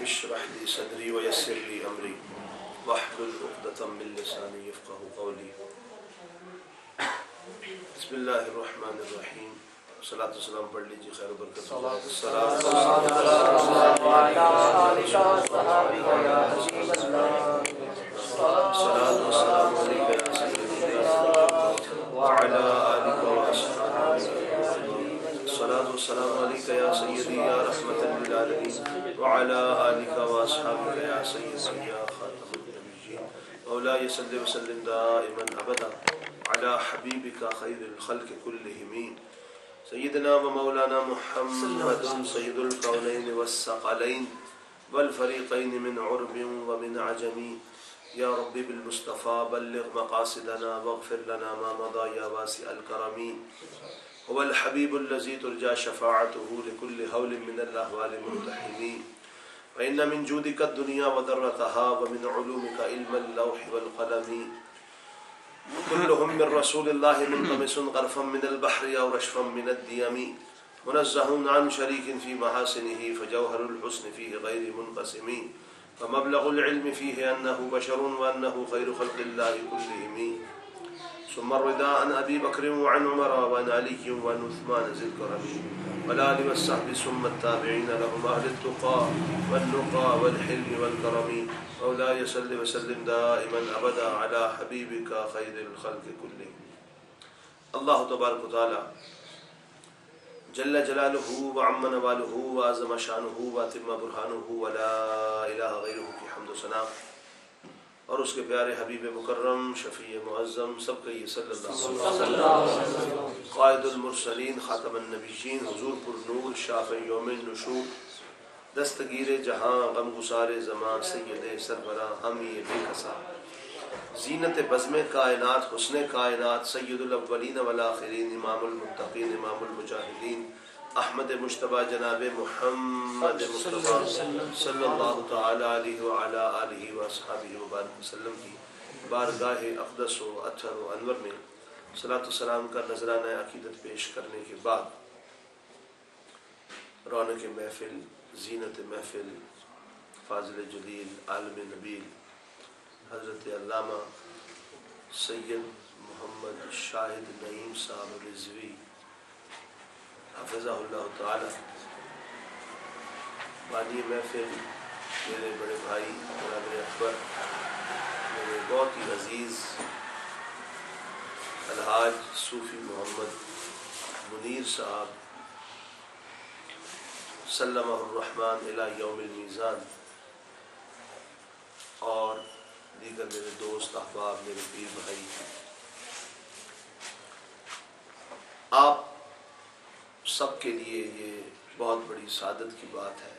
اشرح لي صدري ويسر لي أمري واحلل عقدة من لساني يفقهوا قولي. بسم اللہ الرحمن الرحیم. صلاۃ والسلام پڑھ لیجیے. خیر و برکت. الصلاة والسلام عليك يا سيدي يا رحمة للعالمين وعلى آلك وأصحابك يا سيدي يا خاتم النبيين. مولاي صل وسلم دائما أبدا على حبيبك خير الخلق كلهم سيدنا ومولانا محمد سيد الكونين والثقلين والفريقين من عرب ومن عجم. يا ربي بالمصطفى بلغ مقاصدنا واغفر لنا ما مضى يا واسع الكرم. هو الحبيب الذي ترجى شفاعته لكل هول من الأهوال الملتحمين. وإن من جودك الدنيا وذرتها ومن علومك علم اللوح والقلم. كلهم من رسول الله ملتمس غرفا من البحر أو رشفا من الديم. منزهون عن شريك في محاسنه فجوهر الحسن فيه غير منقسم. ومبلغ العلم فيه أنه بشر وأنه خير خلق الله كلهم. ثم الرضا عن أبي بكر وعن عمر وعن علي وعن عثمان ذي الكرم والآل والصحب ثم التابعين لهم أهل التقى والنقى والحلم والكرم. مولاي صل وسلم دائما أبدا على حبيبك خير الخلق كلهم. اللہ تبارک و تعالی جل جلالہ وعم نوالہ وعظم شانہ واتم برہانہ ولا الہ غیرہ کی حمد و ثنا اور اس کے پیارے حبیب مکرم شفیع معظم سب کا یہ صلی اللہ علیہ وسلم قائد المرسلین خاتم النبیین حضور پر نور شافع یوم النشور دستگیر جہاں غم گسار زمان سید سربراہ حامی بے کسا زینت بزم کائنات حسن کائنات سید الاولین والآخرین امام المتقین امام المجاہدین احمد مجتبی جناب محمد مصطفیٰ صلی اللہ تعالی علیہ وعلا آلہ واصحابہ وبارک وسلم کی بارگاہ اقدس و اطہر و انور میں صلاۃ والسلام کا نذرانہ عقیدت پیش کرنے کے بعد رونق محفل زینت محفل فاضل جلیل عالم نبیل حضرت علامہ سید محمد شاہد نعیم صاحب رضوی حفظہ اللہ تعالی بانی محفل میرے بڑے بھائی برادر اکبر میرے بہت ہی عزیز الحاج صوفی محمد منیر صاحب سلمہ الرحمن الی یوم المیزان اور دیگر میرے دوست احباب میرے پیر بھائی، آپ سب کے لیے یہ بہت بڑی سعادت کی بات ہے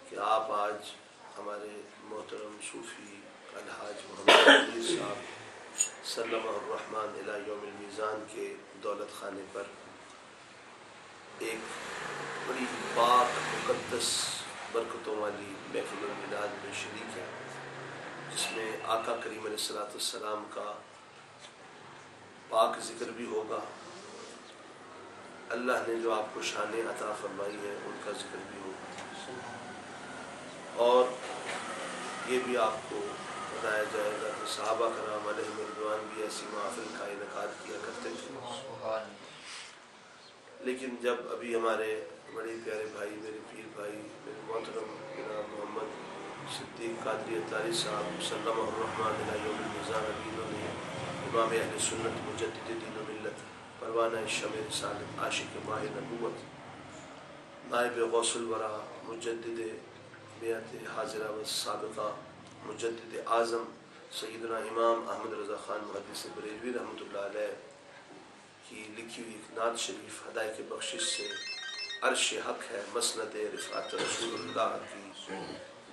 کہ آپ آج ہمارے محترم صوفی الحاج محمد منیر صاحب سلمہ الرحمن الی یوم المیزان کے دولت خانے پر ایک بڑی پاک مقدس برکتوں والی محفل المیلاد میں شریک ہے، جس میں آقا کریم علیہ السلام کا پاک ذکر بھی ہوگا، اللہ نے جو آپ کو شانیں عطا فرمائی ہے ان کا ذکر بھی ہوگا، اور یہ بھی آپ کو بتایا جائے گا کہ صحابہ کرام علیہم رضوان بھی ایسی محافل کا انعقاد کیا کرتے تھے. لیکن جب ابھی ہمارے بڑے پیارے بھائی میرے پیر بھائی میرے محترم جناب محمد صدیق قادری اتاری صاحب سلمہ الرحمن الی یوم المیزان امینوں نے امام اہل سنت مجدد دین و ملت پروانہ شمع رسالت عاشق ماہ نبوت نائب غوث الورا مجدد بیعت حاضرہ و سابقہ مجدد اعظم سیدنا امام احمد رضا خان محدث بریلوی رحمۃ اللہ علیہ کی لکھی ہوئی ایک نعت شریف ہدایت بخشش سے عرش حق ہے مسند رفعت رسول اللہ کی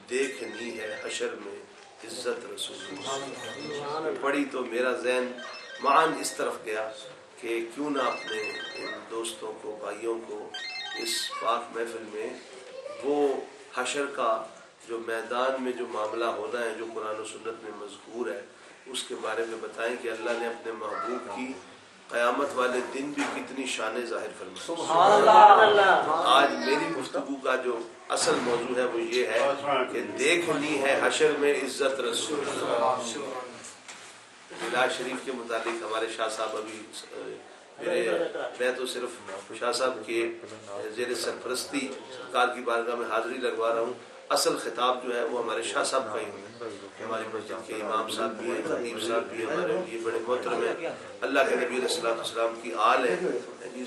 دیکھنی ہے حشر میں عزت رسول اللہ. پڑھی تو میرا ذہن معان اس طرف گیا کہ کیوں نہ اپنے ان دوستوں کو بھائیوں کو اس پاک محفل میں وہ حشر کا جو میدان میں جو معاملہ ہونا ہے جو قرآن و سنت میں مذکور ہے اس کے بارے میں بتائیں کہ اللہ نے اپنے محبوب کی قیامت والے دن بھی کتنی شان ظاہر فرمائے. سبحان اللہ. آج میری گفتگو کا جو اصل موضوع ہے وہ یہ ہے کہ دیکھنی ہے حشر میں عزت رسول اللہ. میلاد شریف کے متعلق ہمارے شاہ صاحب ابھی میں تو صرف شاہ صاحب کے زیر سرپرستی سرکار کی بارگاہ میں حاضری لگوا رہا ہوں. اصل خطاب جو ہے وہ ہمارے شاہ صاحب کا ہی ہے. ہماری مسجد کے امام صاحب بھی ہیں, خطیب صاحب بھی ہیں, ہمارے لیے بڑے محترم ہیں. اللہ کے نبی علیہ السلام کی آل ہے.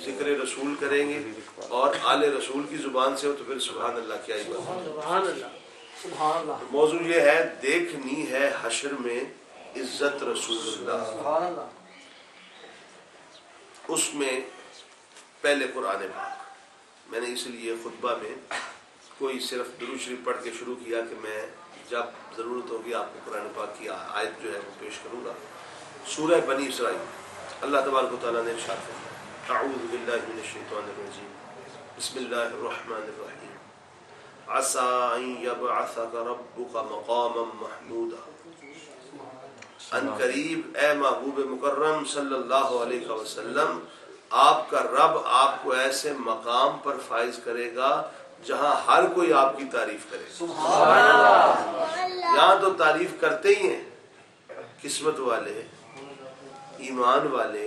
ذکر رسول کریں گے اور آل رسول کی زبان سے ہو تو پھر سبحان اللہ کیا ہی بات. موضوع یہ ہے دیکھنی ہے حشر میں عزت رسول اللہ. اس میں پہلے قرآن پاک. میں نے اس لیے خطبہ میں کوئی صرف درود شریف پڑھ کے شروع کیا کہ میں جب ضرورت ہوگی آپ کو قرآن پاک کی آیت جو ہے وہ پیش کروں گا. سورہ بنی اسرائیل اللہ تبارک و تعالیٰ نے ارشاد فرمایا اعوذ باللہ من الشیطان الرجیم بسم اللہ الرحمن الرحیم عسى ان يبعثك ربك مقاما محمودا. ان قریب اے محبوب مکرم صلی اللہ علیہ وسلم آپ کا رب آپ کو ایسے مقام پر فائز کرے گا جہاں ہر کوئی آپ کی تعریف کرے. سبحان اللہ. یہاں تو تعریف کرتے ہی ہیں قسمت والے, ایمان والے,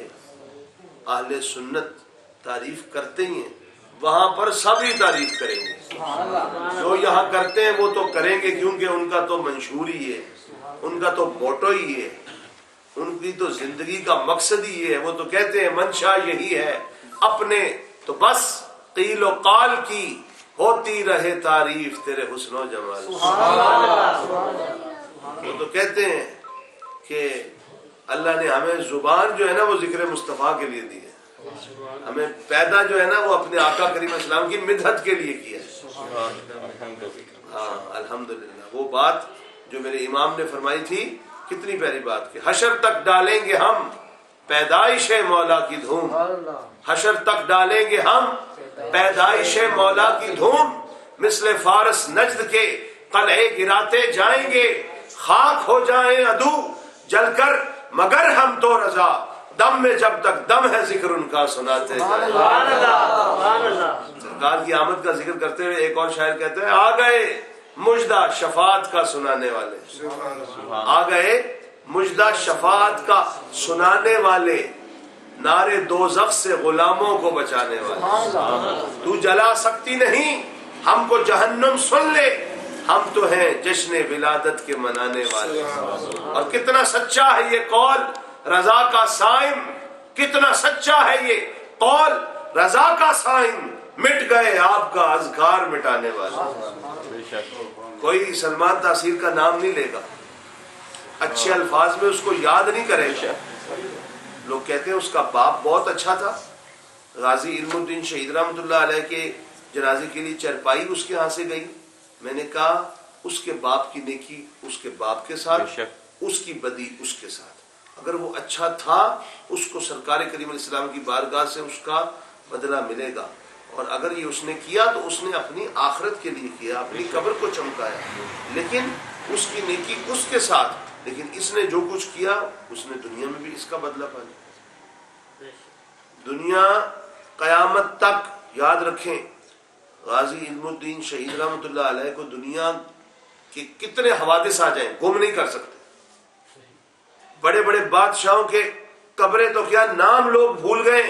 اہل سنت تعریف کرتے ہی ہیں. وہاں پر سب ہی تعریف کریں گے. جو یہاں کرتے ہیں وہ تو کریں گے کیونکہ ان کا تو منشور ہی ہے, ان کا تو موٹو ہی ہے, ان کی تو زندگی کا مقصد ہی ہے. وہ تو کہتے ہیں منشا یہی ہے اپنے تو بس قیل و قال کی ہوتی رہے تعریف تیرے حسن و جمال. وہ تو کہتے ہیں کہ اللہ نے ہمیں زبان جو ہے نا وہ ذکر مصطفیٰ کے لیے دی ہے. ہمیں پیدا جو ہے نا وہ اپنے آقا کریم اسلام کی مدحت کے لیے کیا ہے. ہاں الحمدللہ. وہ بات جو میرے امام نے فرمائی تھی کتنی پیاری بات کہ حشر تک ڈالیں گے ہم پیدائش مولا کی دھوم. حشر تک ڈالیں گے ہم پیدائش مولا کی دھوم. مثل فارس نجد کے قلعے گراتے جائیں گے خاک ہو جائیں عدو جل کر مگر ہم تو رضا دم میں جب تک دم ہے ذکر ان کا سناتے جائیں. سرکار کی آمد کا ذکر کرتے ہوئے ایک اور شاعر کہتے ہیں آ گئے مجدہ شفاعت کا سنانے والے. آ گئے مجدہ شفاعت کا سنانے والے نعرے دوزخ سے غلاموں کو بچانے والے. تو جلا سکتی نہیں ہم کو جہنم سن لے ہم تو ہیں جشن ولادت کے منانے والے. اور کتنا سچا ہے یہ قول رضا کا سائم, کتنا سچا ہے یہ قول رضا کا سائم. مٹ گئے آپ کا اذکار مٹانے والے. کوئی سلمان تاثیر کا نام نہیں لے گا, اچھے الفاظ میں اس کو یاد نہیں کرے گا. لوگ کہتے ہیں اس کا باپ بہت اچھا تھا. غازی علم الدین شہید رحمۃ اللہ علیہ کے جنازے کے لیے چرپائی اس کے ہاں سے گئی. میں نے کہا اس کے باپ کی نیکی اس کے باپ کے ساتھ, اس کی بدی اس کے ساتھ. اگر وہ اچھا تھا اس کو سرکار کریم علیہ السلام کی بارگاہ سے اس کا بدلہ ملے گا. اور اگر یہ اس نے کیا تو اس نے اپنی آخرت کے لیے کیا, اپنی قبر کو چمکایا, لیکن اس کی نیکی اس کے ساتھ. لیکن اس نے جو کچھ کیا اس نے دنیا میں بھی اس کا بدلہ پایا. دنیا قیامت تک یاد رکھیں غازی علم الدین شہید رحمۃ اللہ علیہ کو دنیا کے کتنے حوادث آ جائیں گم نہیں کر سکتے. بڑے بڑے بادشاہوں کے قبریں تو کیا نام لوگ بھول گئے,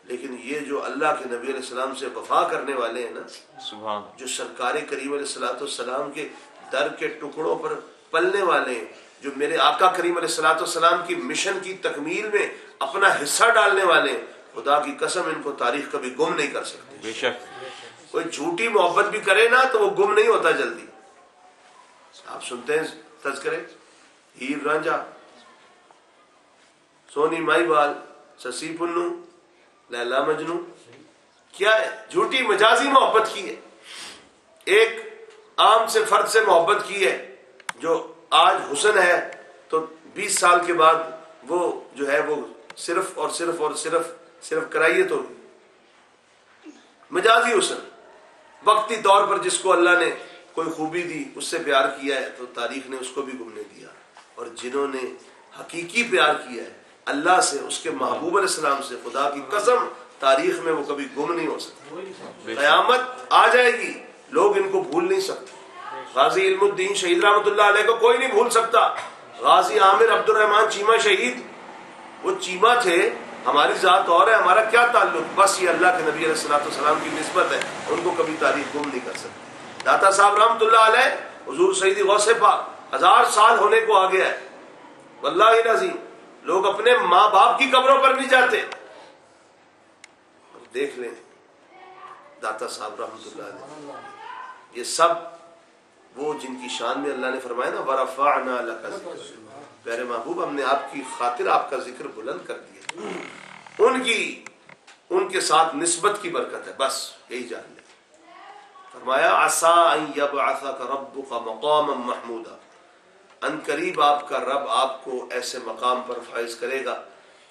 لیکن یہ جو اللہ کے نبی علیہ السلام سے وفا کرنے والے ہیں نا, جو سرکار کریم علیہ السلام کے در کے ٹکڑوں پر پلنے والے ہیں, جو میرے آقا کریم علیہ السلام کی مشن کی تکمیل میں اپنا حصہ ڈالنے والے ہیں, خدا کی قسم ان کو تاریخ کبھی گم نہیں کر سکتی. بے شک کوئی جھوٹی محبت بھی کرے نا تو وہ گم نہیں ہوتا جلدی. آپ سنتے ہیں تذکرے ہیر رانجھا, سونی مائی بال, سسی پنو, لیلا مجنو, کیا ہے جھوٹی مجازی محبت کی ہے. ایک عام سے فرد سے محبت کی ہے جو آج حسن ہے تو 20 سال کے بعد وہ جو ہے وہ صرف اور صرف اور صرف کرائیے تو مجازی حسن. وقتی طور پر جس کو اللہ نے کوئی خوبی دی اس سے پیار کیا ہے تو تاریخ نے اس کو بھی گمنے دیا. اور جنہوں نے حقیقی پیار کیا ہے اللہ سے، اس کے محبوب علیہ السلام سے، خدا کی قسم تاریخ میں وہ کبھی گم نہیں ہو سکتے. قیامت آ جائے گی، لوگ ان کو بھول نہیں سکتے. غازی علم الدین شہید رحمۃ اللہ علیہ کو کوئی نہیں بھول سکتا. غازی عامر عبد الرحمن چیمہ شہید، وہ چیمہ تھے، ہماری ذات اور ہے، ہمارا کیا تعلق؟ بس یہ اللہ کے نبی علیہ السلام کی نسبت ہے، ان کو کبھی تاریخ گم نہیں کر سکتی. داتا صاحب رحمۃ اللہ علیہ، حضور سیدی غوث پاک 1000 سال ہونے کو آ گیا ہے. واللہ العظیم لوگ اپنے ماں باپ کی قبروں پر نہیں جاتے. دیکھ لیں داتا صاحب رحمۃ اللہ علیہ، یہ سب وہ جن کی شان میں اللہ نے فرمایا نا وَرَفَعْنَا لَكَ ذِكْرَكَ، پیارے محبوب ہم نے آپ کی خاطر آپ کا ذکر بلند کر دیا. ان کے ساتھ نسبت کی برکت ہے، بس یہی جان لیں. فرمایا عَسَىٰ أَن يَبْعَثَكَ رَبُّكَ مَقَامًا مَحْمُودًا، ان قریب آپ کا رب آپ کو ایسے مقام پر فائز کرے گا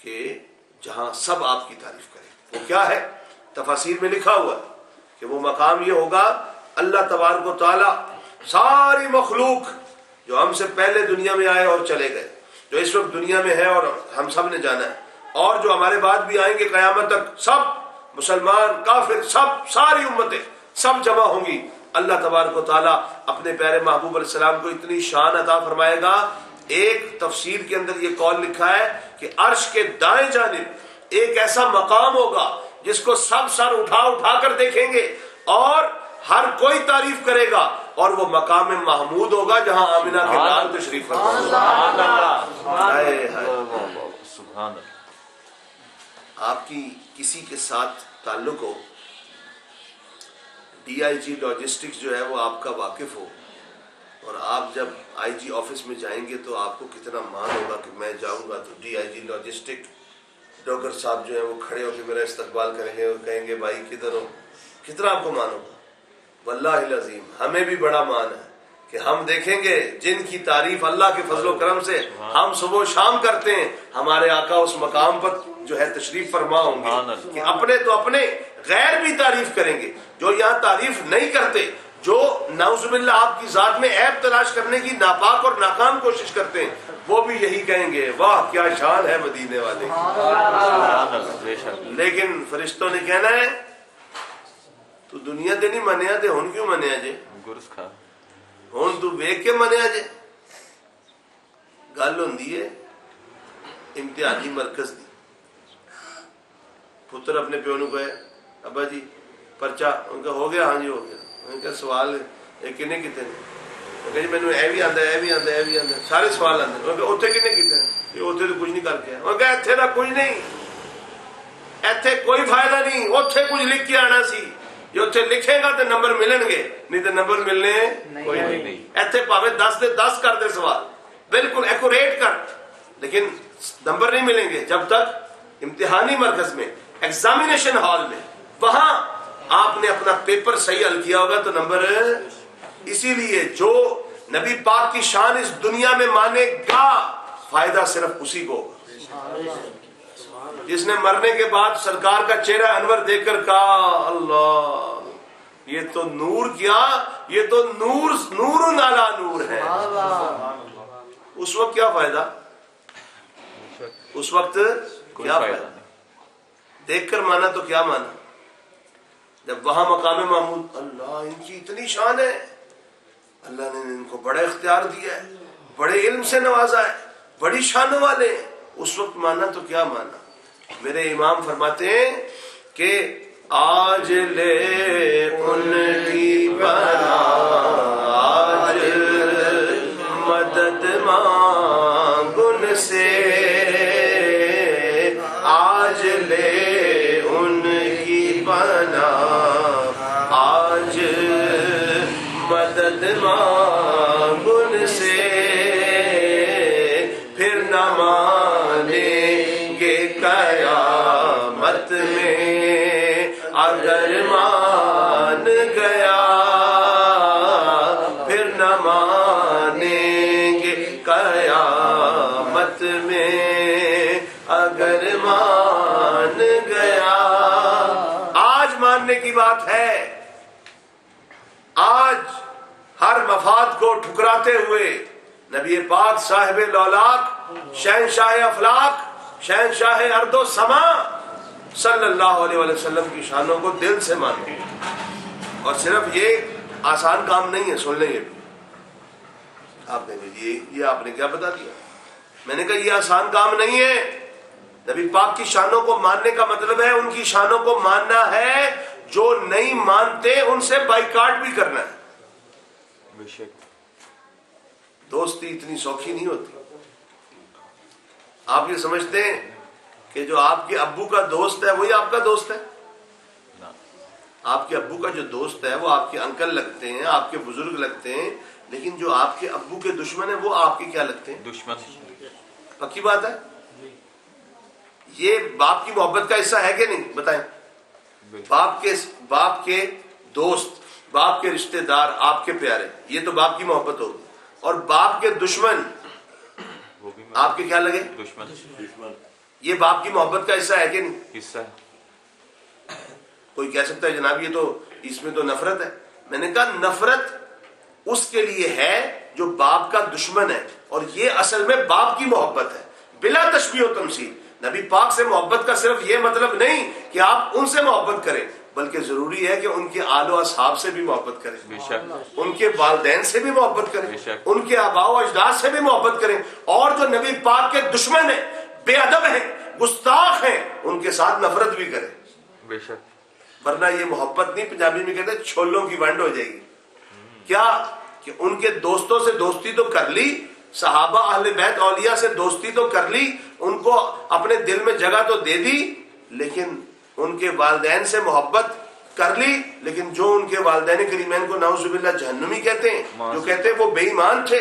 کہ جہاں سب آپ کی تعریف کرے. وہ کیا ہے؟ تفاسیر میں لکھا ہوا ہے کہ وہ مقام یہ ہوگا، اللہ تبارک و تعالی ساری مخلوق جو ہم سے پہلے دنیا میں آئے اور چلے گئے، جو اس وقت دنیا میں ہے اور ہم سب نے جانا ہے، اور جو ہمارے بعد بھی آئیں گے قیامت تک، سب مسلمان کافر سب ساری امتیں سب جمع ہوں گی. اللہ تبارک و تعالیٰ اپنے پیارے محبوب علیہ السلام کو اتنی شان عطا فرمائے گا. ایک تفسیر کے اندر یہ قول لکھا ہے کہ عرش کے دائیں جانب ایک ایسا مقام ہوگا جس کو سب سر اٹھا اٹھا کر دیکھیں گے اور ہر کوئی تعریف کرے گا، اور وہ مقام محمود ہوگا جہاں آمنہ کے لال تشریف فرما. آپ کی کسی کے ساتھ تعلق ہو، DIG لاجسٹکس جو ہے وہ آپ کا واقف ہو، اور آپ جب IG آفس میں جائیں گے تو آپ کو کتنا مان ہوگا کہ میں جاؤں گا تو DIG لاجسٹک ڈاکٹر صاحب جو ہیں وہ کھڑے ہو کے میرا استقبال کریں گے اور کہیں گے بھائی کدھر ہو. کتنا آپ کو مان ہوگا. واللہ العظیم ہمیں بھی بڑا مان ہے کہ ہم دیکھیں گے جن کی تعریف اللہ کے فضل و کرم سے ہم صبح و شام کرتے ہیں، ہمارے آقا اس مقام پر جو ہے تشریف فرما ہوں گے کہ اپنے تو اپنے غیر بھی تعریف کریں گے. جو یہاں تعریف نہیں کرتے، جو نعوذ باللہ آپ کی ذات میں عیب تلاش کرنے کی ناپاک اور ناکام کوشش کرتے ہیں، وہ بھی یہی کہیں گے واہ کیا شان ہے مدینے والے. لیکن فرشتوں نے کہنا ہے تو دنیا دے نہیں منیا تے ہن کیوں منیا جے؟ ہن تو ویکھ کے منیا جے. گل ہوندی ہے امتحانی مرکز دی. پتر اپنے پیو نو کہے ابا جی پرچہ، ان کا ہو گیا؟ ہاں جی ہو گیا. ان کا سوال ہے کنے کیتے نے؟ کہ جی مینوں اے بھی آندا ہے، اے بھی آندا ہے، اے بھی آندا ہے، سارے سوال آندے. ان کہ اوتھے کنے کیتے ہیں؟ یہ اوتھے تو کچھ نہیں کر کے. ان کہ ایتھے دا کچھ نہیں، ایتھے کوئی فائدہ نہیں، اوتھے کچھ لکھ کے آنا سی. جو اتنے لکھے گا تو نمبر ملن گے، نہیں تو نمبر ملنے کوئی نہیں. ایتھے پاوے 10 دے 10 کر دے سوال، بالکل ایکوریٹ کر، لیکن نمبر نہیں ملیں گے جب تک امتحانی مرکز میں، ایگزامینیشن ہال میں، وہاں آپ نے اپنا پیپر صحیح حل کیا ہوگا تو نمبر. اسی لیے جو نبی پاک کی شان اس دنیا میں مانے گا فائدہ صرف اسی کو ہوگا جس نے مرنے کے بعد سرکار کا چہرہ انور دیکھ کر کہا اللہ یہ تو نور کیا، یہ تو نور نور نالا نور ہے. اس وقت کیا فائدہ؟ اس وقت کیا فائدہ؟ دیکھ کر مانا تو کیا مانا؟ جب وہاں مقام محمود اللہ ان کی اتنی شان ہے، اللہ نے ان کو بڑا اختیار دیا ہے، بڑے علم سے نوازا ہے، بڑی شانوں والے ہیں، اس وقت مانا تو کیا مانا؟ میرے امام فرماتے ہیں کہ آج لے ان کی بنا، آج مدد مانگ ان سے، آج لے ان کی بنا، آج مدد مانگ ان سے، پھر نہ مانیں گے قیامت میں اگر مان گیا، پھر نہ مانیں گے قیامت میں اگر مان گیا. آج ماننے کی بات ہے. آج ہر مفاد کو ٹھکراتے ہوئے نبی پاک صاحب لولاک شہنشاہ افلاک شہنشاہ ارض و سما صلی اللہ علیہ وسلم کی شانوں کو دل سے مانو. اور صرف یہ آسان کام نہیں ہے، سن لیں یہ آپ نے یہ آپ نے کیا بتا دیا. میں نے کہا یہ آسان کام نہیں ہے. نبی پاک کی شانوں کو ماننے کا مطلب ہے ان کی شانوں کو ماننا ہے، جو نہیں مانتے ان سے بائیکاٹ بھی کرنا ہے. بے شک دوستی اتنی سوکھی نہیں ہوتی. آپ یہ سمجھتے ہیں کہ جو آپ کے ابو کا دوست ہے وہی آپ کا دوست ہے؟ آپ کے ابو کا جو دوست ہے وہ آپ کے انکل لگتے ہیں، آپ کے بزرگ لگتے ہیں، لیکن جو آپ کے ابو کے دشمن ہیں وہ آپ کے کیا لگتے ہیں؟ دشمن. پکی بات ہے. یہ باپ کی محبت کا حصہ ہے کہ نہیں؟ بتائیں. باپ کے دوست، باپ کے رشتہ دار، آپ کے پیارے، یہ تو باپ کی محبت ہوگی. اور باپ کے دشمن وہ بھی آپ کے کیا لگے؟ دشمن. یہ باپ کی محبت کا حصہ ہے کہ نہیں؟ حصہ ہے. کوئی کہہ سکتا ہے جناب یہ تو اس میں تو نفرت ہے. میں نے کہا نفرت اس کے لیے ہے جو باپ کا دشمن ہے، اور یہ اصل میں باپ کی محبت ہے بلا تشبیہ و تمثیل. نبی پاک سے محبت کا صرف یہ مطلب نہیں کہ آپ ان سے محبت کریں، بلکہ ضروری ہے کہ ان کے آل و اصحاب سے بھی محبت کریں، بے شک ان کے والدین سے بھی محبت کریں، بے شک. ان کے آباء و اجداد سے بھی محبت کریں. اور جو نبی پاک کے دشمن ہیں، بے ادب ہیں، گستاخ ہیں، ان کے ساتھ نفرت بھی کریں. بے شک. ورنہ یہ محبت نہیں، پنجابی میں کہتے ہیں چھولوں کی ونڈ ہو جائے گی. کیا کہ ان کے دوستوں سے دوستی تو کر لی، صحابہ اہل بیت اولیاء سے دوستی تو کر لی، ان کو اپنے دل میں جگہ تو دے دی، لیکن ان کے والدین سے محبت کر لی، لیکن جو ان کے والدین کریمین کو نعوذ باللہ جہنمی کہتے ہیں، جو کہتے ہیں وہ بے ایمان تھے،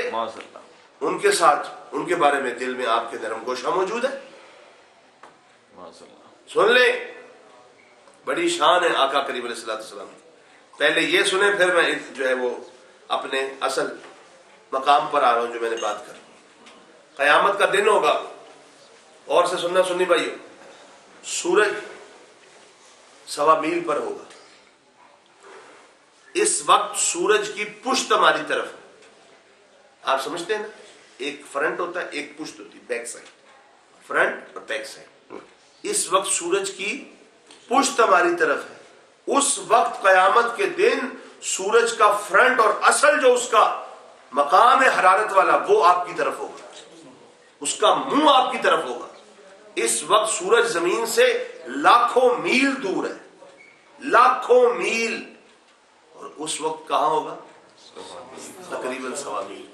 ان کے ساتھ ان کے بارے میں دل میں آپ کے نرم گوشہ موجود ہے. سن لیں، بڑی شان ہے آقا کریم علیہ السلام. پہلے یہ سنیں، پھر میں جو ہے وہ اپنے اصل مقام پر آ رہا ہوں جو میں نے بات کر. قیامت کا دن ہوگا، اور سے سننا سنی بھائیو، سورج 1.25 میل پر ہوگا. اس وقت سورج کی پشت ہماری طرف ہے. آپ سمجھتے ہیں نا، ایک فرنٹ ہوتا ہے، ایک پشت ہوتی ہے، بیک سائڈ، فرنٹ اور بیک سائڈ. اس وقت سورج کی پشت ہماری طرف ہے. اس وقت قیامت کے دن سورج کا فرنٹ اور اصل جو اس کا مقام ہے حرارت والا وہ آپ کی طرف ہوگا، اس کا منہ آپ کی طرف ہوگا. اس وقت سورج زمین سے لاکھوں میل دور ہے، لاکھوں میل. اور اس وقت کہاں ہوگا؟ تقریباً 1.25 میل.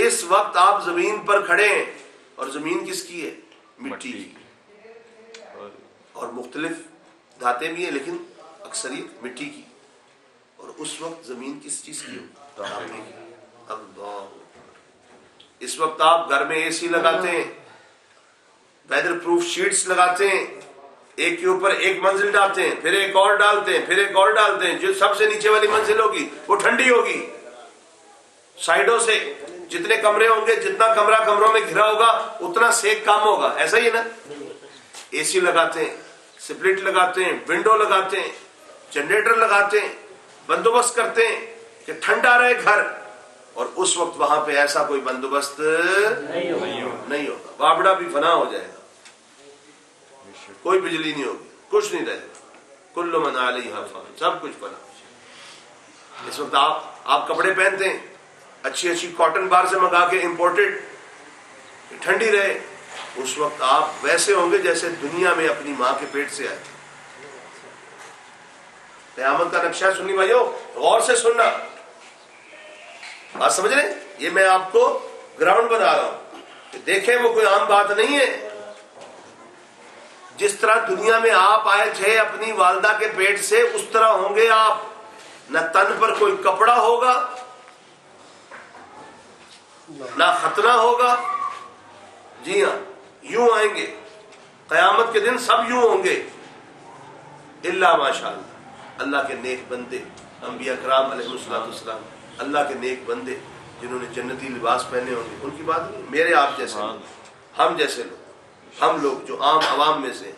اس وقت آپ زمین پر کھڑے ہیں، اور زمین کس کی ہے؟ مٹی کی. اور مختلف دھاتیں بھی ہیں لیکن اکثریت مٹی کی. اور اس وقت زمین کس چیز کی ہوگی؟ اللہ. اس وقت آپ گھر میں اے سی لگاتے ہیں، ویدر پروف شیٹس لگاتے ہیں، ایک کے اوپر ایک منزل ڈالتے ہیں، پھر ایک اور ڈالتے ہیں، پھر ایک اور ڈالتے ہیں. جو سب سے نیچے والی منزل ہوگی وہ ٹھنڈی ہوگی. سائڈوں سے جتنے کمرے ہوں گے، جتنا کمرہ کمروں میں گھرا ہوگا اتنا سیک کام ہوگا. ایسا ہی ہے نا. اے سی لگاتے ہیں، سپلٹ لگاتے ہیں، ونڈو لگاتے ہیں، جنریٹر لگاتے ہیں، بندوبست کرتے ہیں کہ ٹھنڈا رہے گھر. اور اس وقت وہاں پہ ایسا کوئی بندوبست نہیں ہوگا. بابڑا بھی فنا ہو جائے گا، کوئی بجلی نہیں ہوگی، کچھ نہیں رہے گا. کل من علیہا فان، سب کچھ فنا. اس وقت آپ کپڑے پہنتے ہیں اچھی اچھی کاٹن بار سے منگا کے امپورٹڈ، ٹھنڈی رہے. اس وقت آپ ویسے ہوں گے جیسے دنیا میں اپنی ماں کے پیٹ سے آئے. قیامت کا نقشہ سننی بھائیو، غور سے سننا، بات سمجھ رہے ہیں؟ یہ میں آپ کو گراؤنڈ بنا رہا ہوں کہ دیکھیں وہ کوئی عام بات نہیں ہے. جس طرح دنیا میں آپ آئے تھے اپنی والدہ کے پیٹ سے، اس طرح ہوں گے آپ. نہ تن پر کوئی کپڑا ہوگا، نہ ختنہ ہوگا. جی ہاں، یوں آئیں گے قیامت کے دن، سب یوں ہوں گے الا ماشاء اللہ. اللہ کے نیک بندے، انبیاء کرام علیہ السلام، اللہ کے نیک بندے جنہوں نے جنتی لباس پہنے ہوں گے. ان کی بات نہیں، میرے آپ جیسے لوگ، ہم جیسے لوگ، ہم لوگ جو عام عوام میں سے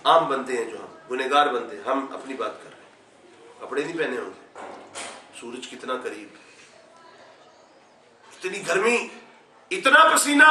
عام بندے ہیں، جو ہم گنہگار بندے، ہم اپنی بات کر رہے ہیں. کپڑے نہیں پہنے ہوں گے. سورج کتنا قریب ہے، اتنی گرمی، اتنا پسینہ.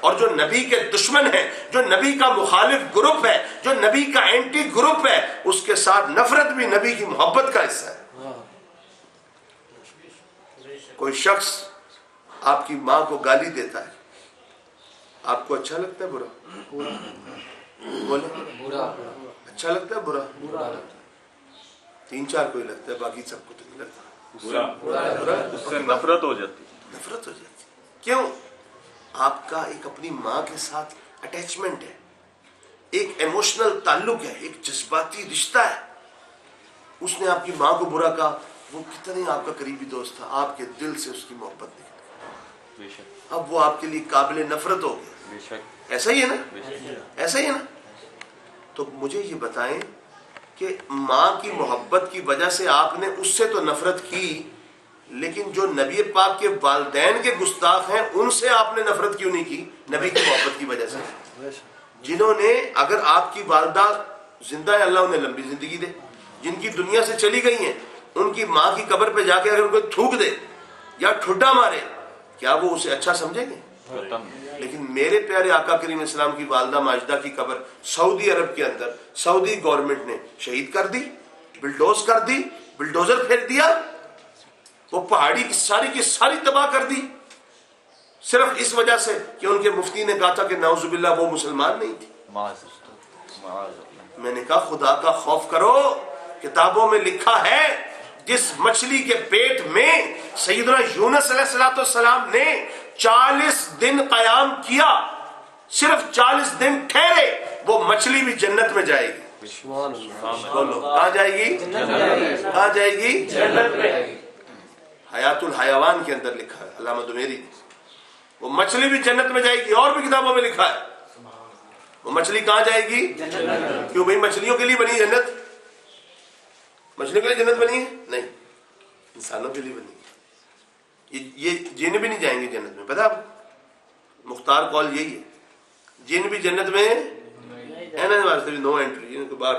اور جو نبی کے دشمن ہے، جو نبی کا مخالف گروپ ہے، جو نبی کا اینٹی گروپ ہے، اس کے ساتھ نفرت بھی نبی کی محبت کا حصہ ہے۔ کوئی شخص آپ کی ماں کو گالی دیتا ہے، آپ کو اچھا لگتا ہے برا؟ بولے اچھا لگتا ہے برا؟ 3-4 کوئی لگتا ہے، باقی سب کو تو نہیں لگتا۔ اس سے نفرت ہو جاتی ہے۔ نفرت ہو جاتی ہے۔ کیوں؟ آپ کا ایک اپنی ماں کے ساتھ اٹیچمنٹ ہے، ایک ایموشنل تعلق ہے، ایک جذباتی رشتہ ہے۔ اس نے آپ کی ماں کو برا کہا، وہ کتنے آپ کا قریبی دوست تھا، آپ کے دل سے اس کی محبت نکل گئی، اب وہ آپ کے لیے قابل نفرت ہو گیا۔ ایسا ہی ہے نا؟ ایسا ہی ہے نا؟ تو مجھے یہ بتائیں کہ ماں کی محبت کی وجہ سے آپ نے اس سے تو نفرت کی، لیکن جو نبی پاک کے والدین کے گستاخ ہیں ان سے آپ نے نفرت کیوں نہیں کی؟ نبی کی محبت کی وجہ سے۔ جنہوں نے، اگر آپ کی والدہ زندہ ہے اللہ انہیں لمبی زندگی دے، جن کی دنیا سے چلی گئی ہیں، ان کی ماں کی قبر پہ جا کے اگر کوئی تھوک دے یا ٹھڈا مارے، کیا وہ اسے اچھا سمجھیں گے؟ لیکن میرے پیارے آقا کریم اسلام کی والدہ ماجدہ کی قبر سعودی عرب کے اندر سعودی گورنمنٹ نے شہید کر دی، بلڈوز کر دی، بلڈوزر پھیر دیا، وہ پہاڑی کی ساری تباہ کر دی، صرف اس وجہ سے کہ ان کے مفتی نے کہا تھا کہ نعوذ باللہ وہ مسلمان نہیں تھی۔ میں نے کہا خدا کا خوف کرو، کتابوں میں لکھا ہے جس مچھلی کے پیٹ میں سیدنا یونس علیہ السلام نے 40 دن قیام کیا، صرف 40 دن ٹھہرے، وہ مچھلی بھی جنت میں جائے گی۔ بولو کہاں جائے گی؟ کہاں جائے گی؟ جنت میں۔ حیات الحیوان کے اندر لکھا ہے، علامہ دمیری، وہ مچھلی بھی جنت میں جائے گی، اور بھی کتابوں میں لکھا ہے وہ مچھلی کہاں جائے گی؟ کیوں بھائی مچھلیوں کے لیے بنی جنت؟ مچھلیوں کے لیے جنت بنی ہے؟ نہیں، انسانوں کے لیے بنی ہے۔ یہ جن بھی نہیں جائیں گے جنت میں، پتہ آپ مختار قول یہی ہے، جن بھی جنت میں ہے نا، واسطے بھی نو انٹری، ان کے باہر۔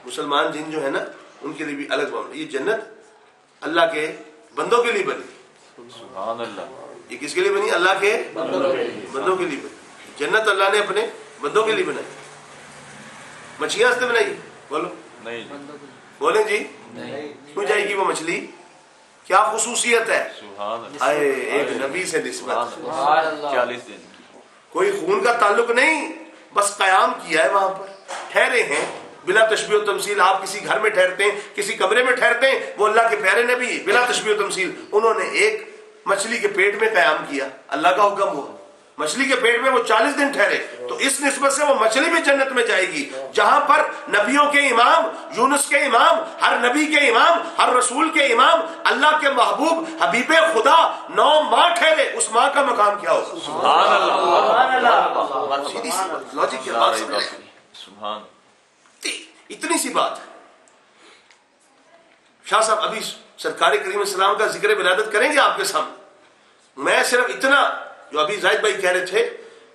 مسلمان جن جو ہے نا ان کے لیے بھی الگ معاملہ۔ یہ جنت اللہ کے بندوں کے لیے بنی، سبحان اللہ۔ یہ کس کے لیے بنی؟ اللہ کے بندوں کے لیے بنی۔ جنت اللہ نے اپنے بندوں کے لیے بنائی، مچھلیاں واسطے بنائی؟ بولو نہیں، بولیں جی، کیوں جائے گی وہ مچھلی؟ کیا خصوصیت ہے؟ سبحان اللہ۔ ایک نبی سے نسبت، 40 دن کوئی خون کا تعلق نہیں، بس قیام کیا ہے، وہاں پر ٹھہرے ہیں بلا تشبیہ و تمثیل۔ آپ کسی گھر میں ٹھہرتے ہیں، کسی کمرے میں ٹھہرتے ہیں، وہ اللہ کے پیارے نبی بلا تشبیہ و تمثیل، انہوں نے ایک مچھلی کے پیٹ میں قیام کیا، اللہ کا حکم ہوا، مچھلی کے پیٹ میں وہ 40 دن ٹھہرے، تو اس نسبت سے وہ مچھلی بھی جنت میں جائے گی، جہاں پر نبیوں کے امام، یونس کے امام، ہر نبی کے امام، ہر رسول کے امام، اللہ کے محبوب حبیب خدا 9 ماہ ٹھہرے، اس ماہ کا مقام کیا ہوگا؟ سبحان اللہ۔ سیدھی سی بات، لاجک کی بات سمجھ۔ سبحان۔ اتنی سی بات ہے۔ شاہ صاحب ابھی سرکار کریم السلام کا ذکر ولادت کریں گے آپ کے سامنے، میں صرف اتنا جو ابھی زاہد بھائی کہہ رہے تھے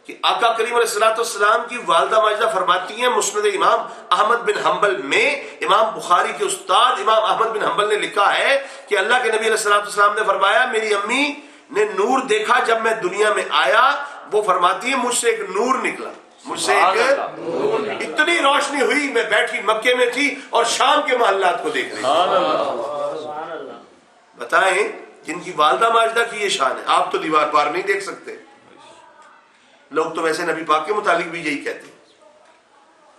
کہ آقا کریم علیہ السلام کی والدہ ماجدہ فرماتی ہیں، مسند امام احمد بن حنبل میں امام بخاری کے استاد امام احمد بن حنبل نے لکھا ہے کہ اللہ کے نبی علیہ السلام نے فرمایا، میری امی نے نور دیکھا جب میں دنیا میں آیا، وہ فرماتی ہے مجھ سے ایک نور نکلا، مجھ سے ایک اتنی روشنی ہوئی، میں بیٹھی مکے میں تھی اور شام کے محلات کو دیکھ رہی تھی۔ بتائیں جن کی والدہ ماجدہ کی یہ شان ہے، آپ تو دیوار پار نہیں دیکھ سکتے، لوگ تو ویسے نبی پاک کے متعلق بھی یہی کہتے ہیں۔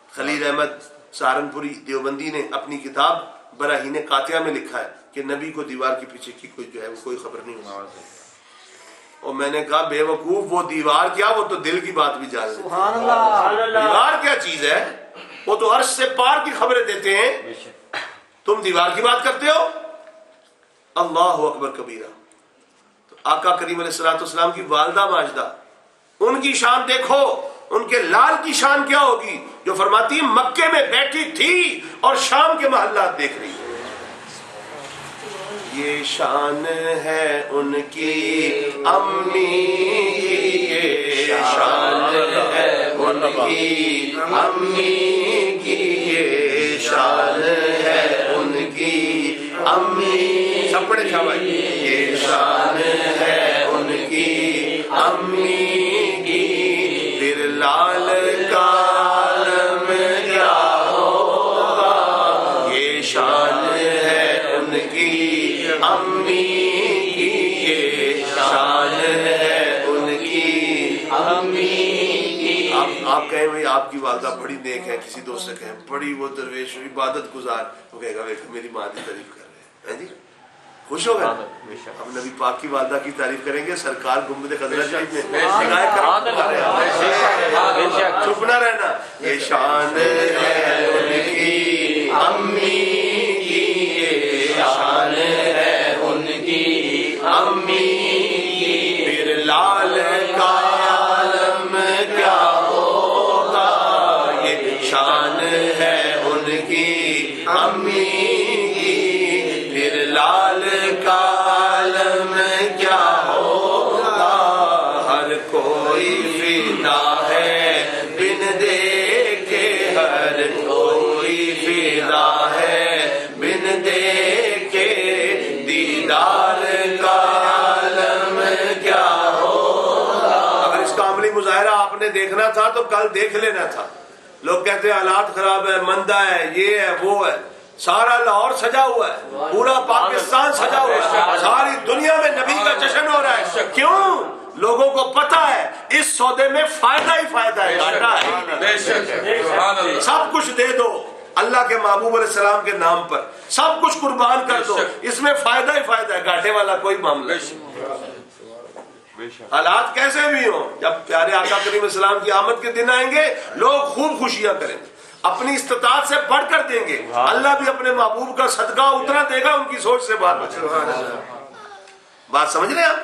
خلیل احمد سہارنپوری دیوبندی نے اپنی کتاب براہین قاطعہ میں لکھا ہے کہ نبی کو دیوار کے پیچھے کی کوئی جو ہے وہ کوئی خبر نہیں ہوتی، اور میں نے کہا بے وقوف، وہ دیوار کیا، وہ تو دل کی بات بھی جان لیتے ہیں۔ دیوار کیا چیز ہے، وہ تو عرش سے پار کی خبریں دیتے ہیں، تم دیوار کی بات کرتے ہو۔ اللہ اکبر کبیرہ۔ تو آقا کریم علیہ السلام کی والدہ ماجدہ، ان کی شان دیکھو، ان کے لال کی شان کیا ہوگی، جو فرماتی مکے میں بیٹھی تھی اور شام کے محلات دیکھ رہی ہے۔ یہ شان ہے ان کی امی کی، یہ شان ہے ان کی امی کی، یہ شان ہے ان کی امی، سب پڑھے نے شاہ بھائی یہ شان ہے ان کی امی کی پھر لال کا عالم کیا ہوگا یہ شان ہے ان کی امی کی یہ شان ہے ان کی امی کی آپ کہیں بھائی آپ کی والدہ بڑی نیک ہے کسی دوست سے کہیں بڑی وہ درویش عبادت گزار وہ کہے گا میری ماں کی تعریف کر رہے ہیں جی خوش ہو گئے اب نبی پاک کی والدہ کی تعریف کریں گے سرکار گنبد خضرا شریف میں چپ نہ رہنا یہ شان ہے ان کی امی کی یہ شان ہے ان کی امی کی پھر لال کا عالم کیا ہوگا یہ شان ہے ان کی امی کی پھر لال کا عالم کیا ہوگا ہر کوئی فدا ہے بن دیکھے ہر کوئی فدا ہے بن دیکھے دیدار کا عالم کیا ہوگا اگر اس کا عملی مظاہرہ آپ نے دیکھنا تھا تو کل دیکھ لینا تھا لوگ کہتے ہیں حالات خراب ہے مندہ ہے یہ ہے وہ ہے سارا لاہور سجا ہوا ہے پورا پاکستان سجا ہوا ہے ساری دنیا میں نبی کا جشن ہو رہا ہے کیوں لوگوں کو پتا ہے اس سودے میں فائدہ ہی فائدہ ہے گھاٹا ہے سب کچھ دے دو اللہ کے محبوب علیہ السلام کے نام پر سب کچھ قربان کر دو اس میں فائدہ ہی فائدہ ہے گھاٹے والا کوئی معاملہ نہیں حالات کیسے بھی ہوں جب پیارے آقا کریم السلام کی آمد کے دن آئیں گے لوگ خوب خوشیاں کریں گے اپنی استطاعت سے بڑھ کر دیں گے اللہ بھی اپنے محبوب کا صدقہ اتنا دے گا ان کی سوچ سے بات سمجھ رہے آپ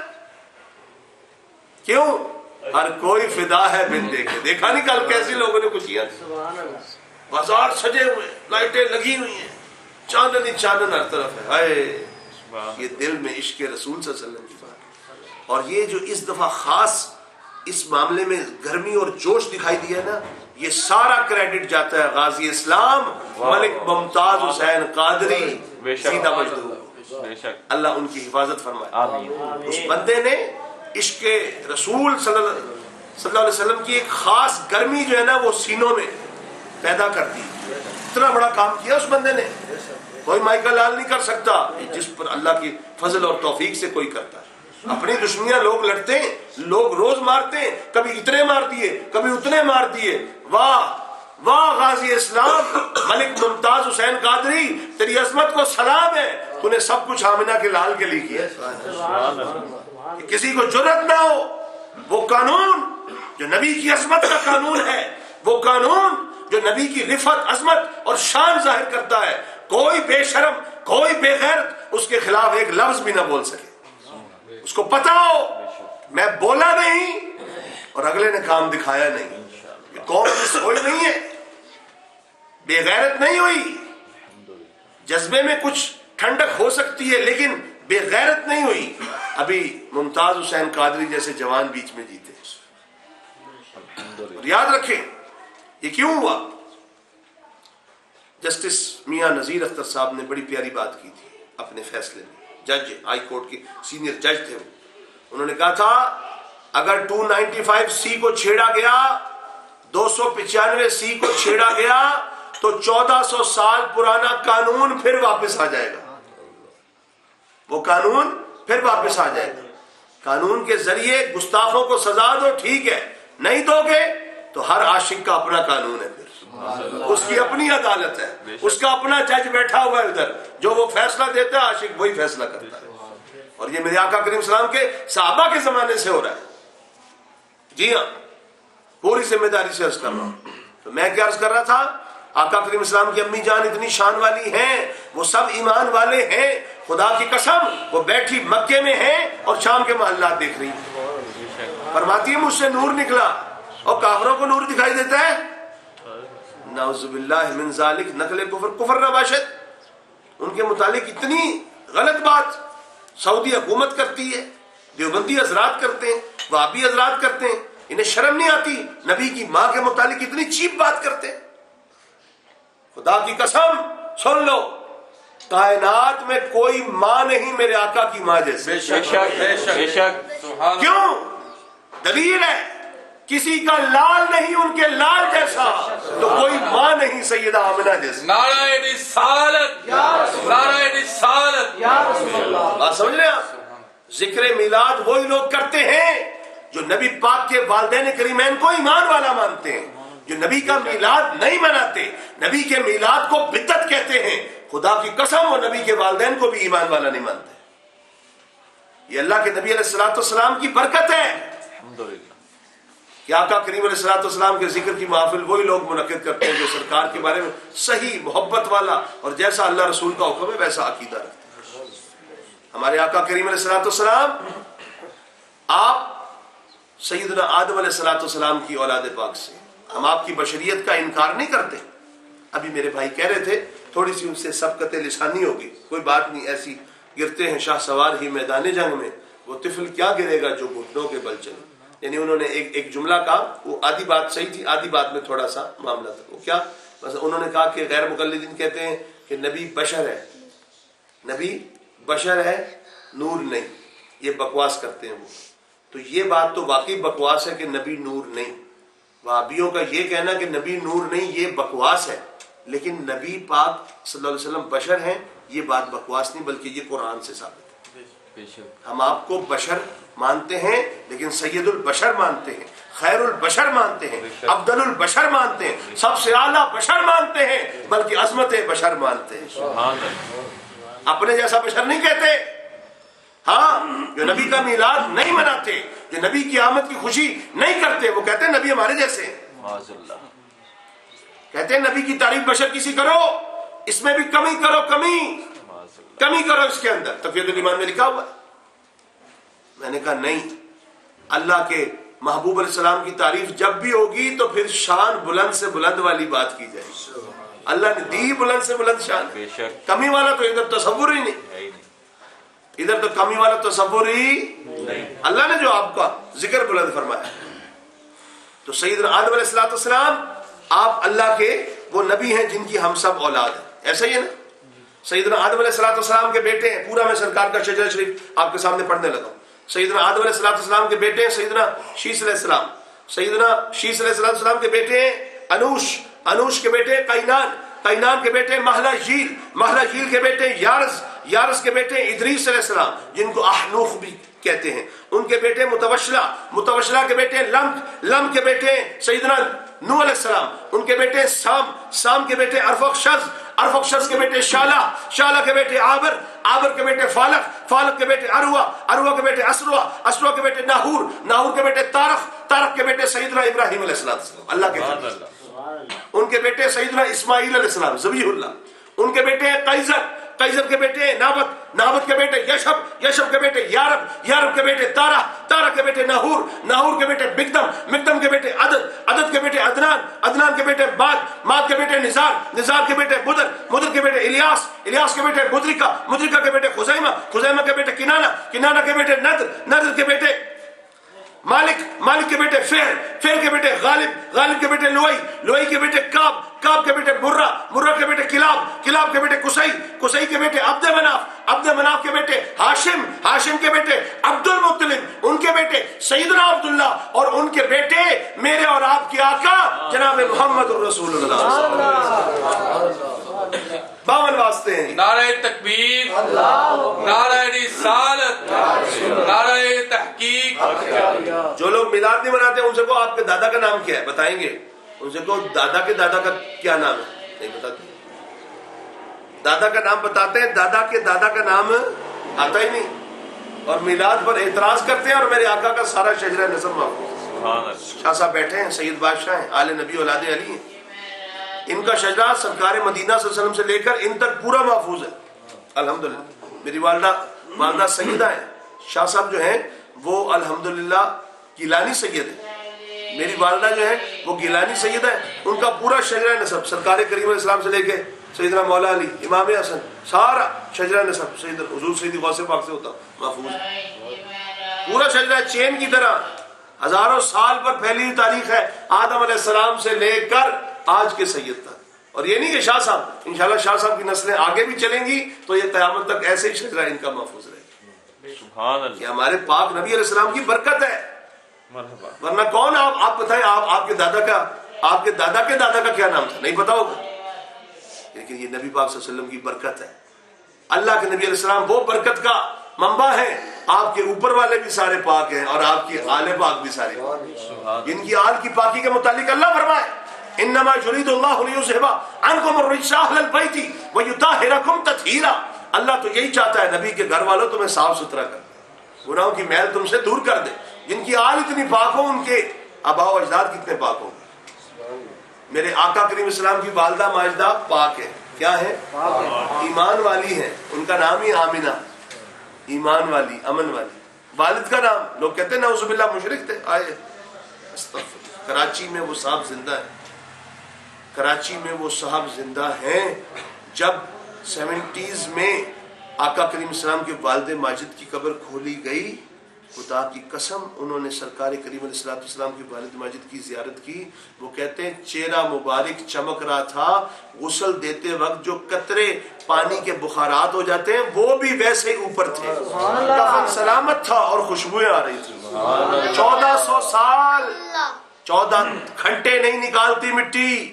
کیوں ہر کوئی فدا ہے بن دیکھے دیکھا نہیں کل کیسے لوگوں نے خوشیاں بازار سجے ہوئے لائٹیں لگی ہوئی ہیں چاندن ہی چاندن ہر طرف ہے یہ دل میں عشق رسول صلی اللہ علیہ وسلم کی بات اور یہ جو اس دفعہ خاص اس معاملے میں گرمی اور جوش دکھائی دیا نا یہ سارا کریڈٹ جاتا ہے غازی اسلام ملک ممتاز حسین قادری سیدھا مجدور اللہ ان کی حفاظت فرمائے اس بندے نے عشق رسول صلی اللہ علیہ وسلم کی ایک خاص گرمی جو ہے نا وہ سینوں میں پیدا کر دی اتنا بڑا کام کیا اس بندے نے کوئی مائیکل لال نہیں کر سکتا جس پر اللہ کی فضل اور توفیق سے کوئی کرتا ہے اپنی دشمنیاں لوگ لڑتے ہیں لوگ روز مارتے ہیں کبھی اتنے مار دیے کبھی اتنے مار دیے واہ واہ غازی اسلام ملک ممتاز حسین قادری تیری عظمت کو سلام ہے تو نے سب کچھ آمنہ کے لال کے لیے کیا کسی کو جرأت نہ ہو وہ قانون جو نبی کی عظمت کا قانون ہے وہ قانون جو نبی کی رفعت عظمت اور شان ظاہر کرتا ہے کوئی بے شرم کوئی بے غیرت اس کے خلاف ایک لفظ بھی نہ بول سکے اس کو پتا ہو میں بولا نہیں اور اگلے نے کام دکھایا نہیں یہ قوم ہوئی نہیں ہے بے غیرت نہیں ہوئی جذبے میں کچھ ٹھنڈک ہو سکتی ہے لیکن بے غیرت نہیں ہوئی ابھی ممتاز حسین قادری جیسے جوان بیچ میں جیتے اور یاد رکھیں یہ کیوں ہوا جسٹس میاں نذیر اختر صاحب نے بڑی پیاری بات کی تھی اپنے فیصلے میں جج ہائی کورٹ کے سینئر جج تھے انہوں نے کہا تھا اگر 295C کو چھیڑا گیا 295C کو چھیڑا گیا تو 1400 سال پرانا قانون پھر واپس آ جائے گا وہ قانون پھر واپس آ جائے گا قانون کے ذریعے گستاخوں کو سزا دو ٹھیک ہے نہیں دو گے تو ہر عاشق کا اپنا قانون ہے پھر اس کی اپنی عدالت ہے اس کا اپنا جج بیٹھا ہوا ہے ادھر جو وہ فیصلہ دیتا ہے عاشق وہی فیصلہ کرتا ہے اور یہ میرے آقا کریم السلام کے صحابہ کے زمانے سے ہو رہا ہے جی ہاں پوری ذمہ داری سے عرض کر رہا ہوں تو میں کیا عرض کر رہا تھا آقا کریم السلام کی امی جان اتنی شان والی ہیں وہ سب ایمان والے ہیں خدا کی قسم وہ بیٹھی مکے میں ہیں اور شام کے محلات دیکھ رہی ہیں فرماتی ہے مجھ سے نور نکلا اور کافروں کو نور دکھائی دیتا ہے نعوذ باللہ من ذالک نقل کفر نباشت ان کے متعلق اتنی غلط بات سعودی حکومت کرتی ہے دیوبندی حضرات کرتے ہیں وہابی حضرات کرتے ہیں انہیں شرم نہیں آتی نبی کی ماں کے متعلق اتنی چیپ بات کرتے ہیں خدا کی قسم سن لو کائنات میں کوئی ماں نہیں میرے آقا کی ماں جیسے. بے شک. کیوں؟ دلیل ہے کسی کا لال نہیں ان کے لال جیسا تو کوئی ماں نہیں سیدہ آمنہ جیسا. نعرہ رسالت، نعرہ رسالت. بات سمجھ رہے ہیں آپ؟ ذکر میلاد وہی لوگ کرتے ہیں جو نبی پاک کے والدین کریمین کو ایمان والا مانتے ہیں. جو نبی کا میلاد نہیں مناتے، نبی کے میلاد کو بدعت کہتے ہیں، خدا کی قسم وہ نبی کے والدین کو بھی ایمان والا نہیں مانتے. یہ اللہ کے نبی علیہ السلام کی برکت ہے کہ آقا کریم علیہ السلام کے ذکر کی محفل وہی لوگ منعقد کرتے ہیں جو سرکار کے بارے میں صحیح محبت والا اور جیسا اللہ رسول کا حکم ہے ویسا عقیدہ رکھتے ہیں. ہمارے آقا کریم علیہ السلام آپ سیدنا آدم علیہ السلام کی اولاد پاک سے، ہم آپ کی بشریت کا انکار نہیں کرتے. ابھی میرے بھائی کہہ رہے تھے تھوڑی سی ان سے سبقت لسانی ہوگی، کوئی بات نہیں، ایسی گرتے ہیں شاہ سوار ہی میدان جنگ میں، وہ طفل کیا گرے گا جو گھٹنوں کے بل چلے. یعنی انہوں نے ایک جملہ کہا، وہ آدھی بات صحیح تھی، آدھی بات میں تھوڑا سا معاملہ تھا. وہ کیا؟ بس انہوں نے کہا کہ غیر مقلدین کہتے ہیں کہ نبی بشر ہے، نبی بشر ہے، نور نہیں. یہ بکواس کرتے ہیں وہ. تو یہ بات تو واقعی بکواس ہے کہ نبی نور نہیں. وہابیوں کا یہ کہنا کہ نبی نور نہیں یہ بکواس ہے، لیکن نبی پاک صلی اللہ علیہ وسلم بشر ہیں یہ بات بکواس نہیں بلکہ یہ قرآن سے ثابت ہے. ہم آپ کو بشر مانتے ہیں لیکن سید البشر مانتے ہیں، خیر البشر مانتے ہیں، افضل البشر مانتے ہیں، سب سے اعلیٰ بشر مانتے ہیں، بلکہ عظمت بشر مانتے ہیں. اپنے جیسا بشر نہیں کہتے. ہاں، جو نبی کا میلاد نہیں مناتے، جو نبی کی آمد کی خوشی نہیں کرتے، وہ کہتے ہیں نبی ہمارے جیسے ہیں. کہتے ہیں نبی کی تعریف بشر کسی کرو، اس میں بھی کمی کرو، کمی کرو اس کے اندر. تقویت الایمان میں لکھا ہوا ہے. میں نے کہا نہیں، اللہ کے محبوب علیہ السلام کی تعریف جب بھی ہوگی تو پھر شان بلند سے بلند والی بات کی جائے گی. اللہ نے دی بلند سے بلند شان، کمی والا تو ادھر تصور ہی نہیں، ادھر تو کمی والا تصور ہی نہیں. اللہ نے جو آپ کا ذکر بلند فرمایا. تو سیدنا آدم علیہ السلام آپ اللہ کے وہ نبی ہیں جن کی ہم سب اولاد ہیں. ایسا ہی ہے نا؟ سیدنا آدم علیہ السلام کے بیٹے ہیں. پورا میں سرکار کا شجرہ شریف آپ کے سامنے پڑھنے لگا ہوں. سیدنا آدم علیہ السلام کے بیٹے ہیں سیدنا شیس علیہ السلام. سیدنا شیس علیہ السلام کے بیٹے ہیں انوش کے بیٹے قینان کے بیٹے مہلاجیل کے بیٹے یارس کے بیٹے ادریس علیہ السلام جن کو احنوخ بھی کہتے ہیں. ان کے بیٹے متوشلہ کے بیٹے لم کے بیٹے سیدنا نوح علیہ السلام. ان کے بیٹے سام کے بیٹے ارفخشد کے بیٹے شالہ کے بیٹے عابر کے بیٹے فالق کے بیٹے عروہ کے بیٹے اسروا کے بیٹے ناہور کے بیٹے تارخ کے بیٹے سیدنا ابراہیم علیہ السلام. اللہ کے ان کے بیٹے سیدنا اسماعیل علیہ السلام ذبیح اللہ. ان کے بیٹے قیصر کے بیٹے نابت کے بیٹے یشب کے بیٹے یارب کے بیٹے تارہ کے بیٹے ناہور کے بیٹے مقدم کے بیٹے عدد کے بیٹے عدنان کے بیٹے ماد کے بیٹے نزار کے بیٹے مدر کے بیٹے الیاس کے بیٹے مدرکہ کے بیٹے خزیمہ کے بیٹے کنانہ کے بیٹے ندر کے بیٹے مالک کے بیٹے فیر کے بیٹے غالب کے بیٹے لوئی کے بیٹے کاب کے بیٹے مرہ کے بیٹے کلاب کے بیٹے قصی کے بیٹے عبد مناف کے بیٹے ہاشم کے بیٹے عبد المطلب. ان کے بیٹے سیدنا عبداللہ اور ان کے بیٹے میرے اور آپ کے آقا جناب محمد رسول اللہ. 52 واسطے ہیں. نعرہ تکبیر، نعرہ رسالت، نعرہ تحقیق. جو لوگ میلاد نہیں مناتے ان سے کو آپ کے دادا کا نام کیا ہے بتائیں گے. ان سے کو دادا کے دادا کا کیا نام ہے نہیں بتاتے. دادا کا نام بتاتے ہیں، دادا کے دادا کا نام آتا ہی نہیں. اور میلاد پر اعتراض کرتے ہیں اور میرے آقا کا سارا شجرہ نسب محفوظ. شاہ صاحب بیٹھے ہیں، سید بادشاہ ہیں، آل نبی اولاد علی ہیں. ان کا شجرہ سرکار مدینہ صلی اللہ علیہ وسلم سے لے کر ان تک پورا محفوظ ہے الحمدللہ. میری والدہ سیدہ ہیں. شاہ صاحب جو ہیں وہ الحمدللہ گیلانی سید ہیں. میری والدہ جو ہے وہ گیلانی سید ہے. ان کا پورا شجرہ نسب سرکار کریم علیہ السلام سے لے کے سیدنا مولا علی امام حسن سارا شجرہ نسب سید حضور سیدی غوث پاک سے ہوتا محفوظ ہے. پورا شجرہ چین کی طرح ہزاروں سال پر پھیلی ہوئی تاریخ ہے آدم علیہ السلام سے لے کر آج کے سید تک. اور یہ نہیں کہ شاہ صاحب، انشاءاللہ شاہ صاحب کی نسلیں آگے بھی چلیں گی تو یہ قیامت تک ایسے ہی شجرہ ان کا محفوظ رہے گا. سبحان اللہ. یہ ہمارے پاک نبی علیہ السلام کی برکت ہے. مرحبا. ورنہ کون آپ بتائیں، آپ کے دادا کے دادا کا کیا نام تھا؟ نہیں پتا ہوگا. لیکن یہ نبی پاک صلی اللہ علیہ وسلم کی برکت ہے. اللہ کے نبی علیہ السلام وہ برکت کا منبع ہے. آپ کے اوپر والے بھی سارے پاک ہیں اور آپ کی آل پاک بھی سارے پاک ہیں. جن کی آل کی پاکی کے متعلق اللہ فرمائے انما یرید اللہ لیذھب عنکم الرجس اہل البیت ویطہرکم تطہیرا. اللہ تو یہی چاہتا ہے نبی کے گھر والوں تمہیں صاف ستھرا کر دے، گناہوں کی میل تم سے دور کر دے. جن کی آل اتنی پاک ہو ان کے آباء و اجداد کتنے پاک ہوں. میرے آقا کریم اسلام کی والدہ ماجدہ پاک ہے. کیا ہے؟ ایمان والی ہے. ان کا نام ہی آمنہ، ایمان والی، امن والی. والد کا نام لوگ کہتے ہیں نعوذ باللہ مشرک تھے. آئے کراچی میں وہ صاحب زندہ ہے. کراچی میں وہ صاحب زندہ ہیں. جب 70s میں آقا کریم اسلام کے والد ماجد کی قبر کھولی گئی، خدا کی قسم انہوں نے سرکار کریم علیہ السلام کی والد ماجد کی زیارت کی. وہ کہتے ہیں چہرہ مبارک چمک رہا تھا. غسل دیتے وقت جو قطرے پانی کے بخارات ہو جاتے ہیں وہ بھی ویسے ہی اوپر تھے. کفن سلامت تھا اور خوشبوئیں آ رہی تھی. 1400 سال 14 گھنٹے نہیں نکالتی مٹی.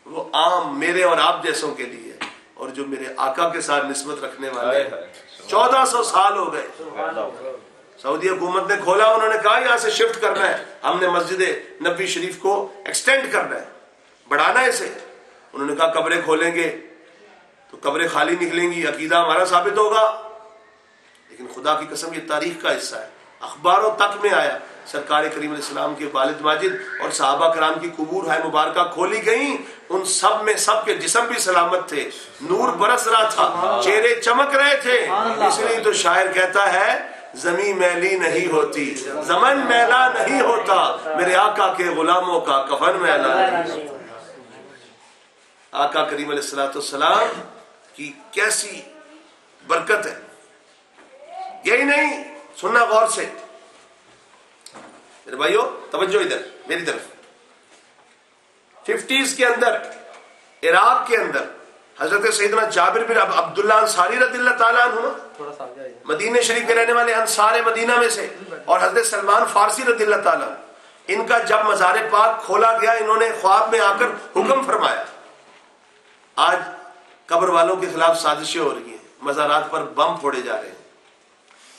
وہ عام میرے اور آپ جیسوں کے لیے، اور جو میرے آقا کے ساتھ نسبت رکھنے والے 1400 سال ہو گئے. سعودی حکومت نے کھولا، انہوں نے کہا یہاں سے شفٹ کرنا ہے، ہم نے مسجد نبوی شریف کو ایکسٹینڈ کرنا ہے، بڑھانا ہے اسے. انہوں نے کہا قبریں کھولیں گے تو قبریں خالی نکلیں گی، عقیدہ ہمارا ثابت ہوگا. لیکن خدا کی قسم یہ تاریخ کا حصہ ہے. اخباروں تک میں آیا سرکار کریم علیہ السلام کے والد ماجد اور صحابہ کرام کی قبور ہے مبارکہ کھولی گئیں. ان سب میں سب کے جسم بھی سلامت تھے، نور برس رہا تھا، چہرے چمک رہے تھے. اس لیے تو شاعر کہتا ہے زمین میلی نہیں ہوتی، زمن میلا نہیں ہوتا، میرے آقا کے غلاموں کا کفن میلا نہیں ہوتا. آقا کریم علیہ السلام کی کیسی برکت ہے. یہی نہیں، سننا غور سے میرے بھائیو، توجہ ادھر میری طرف. 50s کے اندر عراق کے اندر حضرت سیدنا جابر بن عبداللہ انصاری رضی اللہ تعالیٰ عنہ مدینہ شریف کے رہنے والے انصار مدینہ میں سے، اور حضرت سلمان فارسی رضی اللہ تعالیٰ ان کا جب مزار پاک کھولا گیا انہوں نے خواب میں آ کر حکم فرمایا. آج قبر والوں کے خلاف سازشیں ہو رہی ہیں، مزارات پر بم پھوڑے جا رہے ہیں.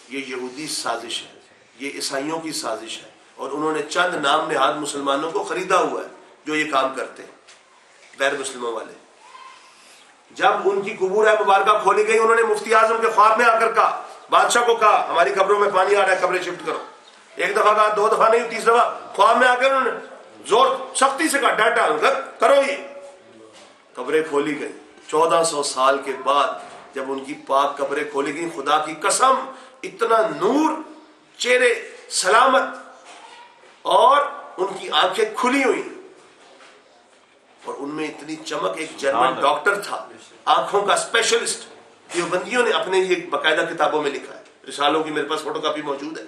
یہ یہودی سازش ہے، یہ عیسائیوں کی سازش ہے، اور انہوں نے چند نام نہاد مسلمانوں کو خریدا ہوا ہے جو یہ کام کرتے ہیں، غیر مسلموں والے. جب ان کی قبور ہے مبارکہ کھولی گئی، انہوں نے مفتی اعظم کے خواب میں آ کر کہا، بادشاہ کو کہا ہماری قبروں میں پانی آ رہا ہے، قبریں شفٹ کرو. ایک دفعہ کہا، 2 دفعہ نہیں، 30 دفعہ خواب میں آ کر انہوں نے زور سختی سے کہا، ڈانٹا کرو. یہ قبریں کھولی گئی. 1400 سال کے بعد جب ان کی پاک قبریں کھولی گئی، خدا کی قسم اتنا نور، چہرے سلامت، اور ان کی آنکھیں کھلی ہوئی، اور ان میں اتنی چمک. ایک جرمن ڈاکٹر تھا، آنکھوں کا اسپیشلسٹ، دیوبندیوں نے اپنے یہ باقاعدہ کتابوں میں لکھا ہے، رسالوں کی میرے پاس فوٹو کاپی موجود ہے.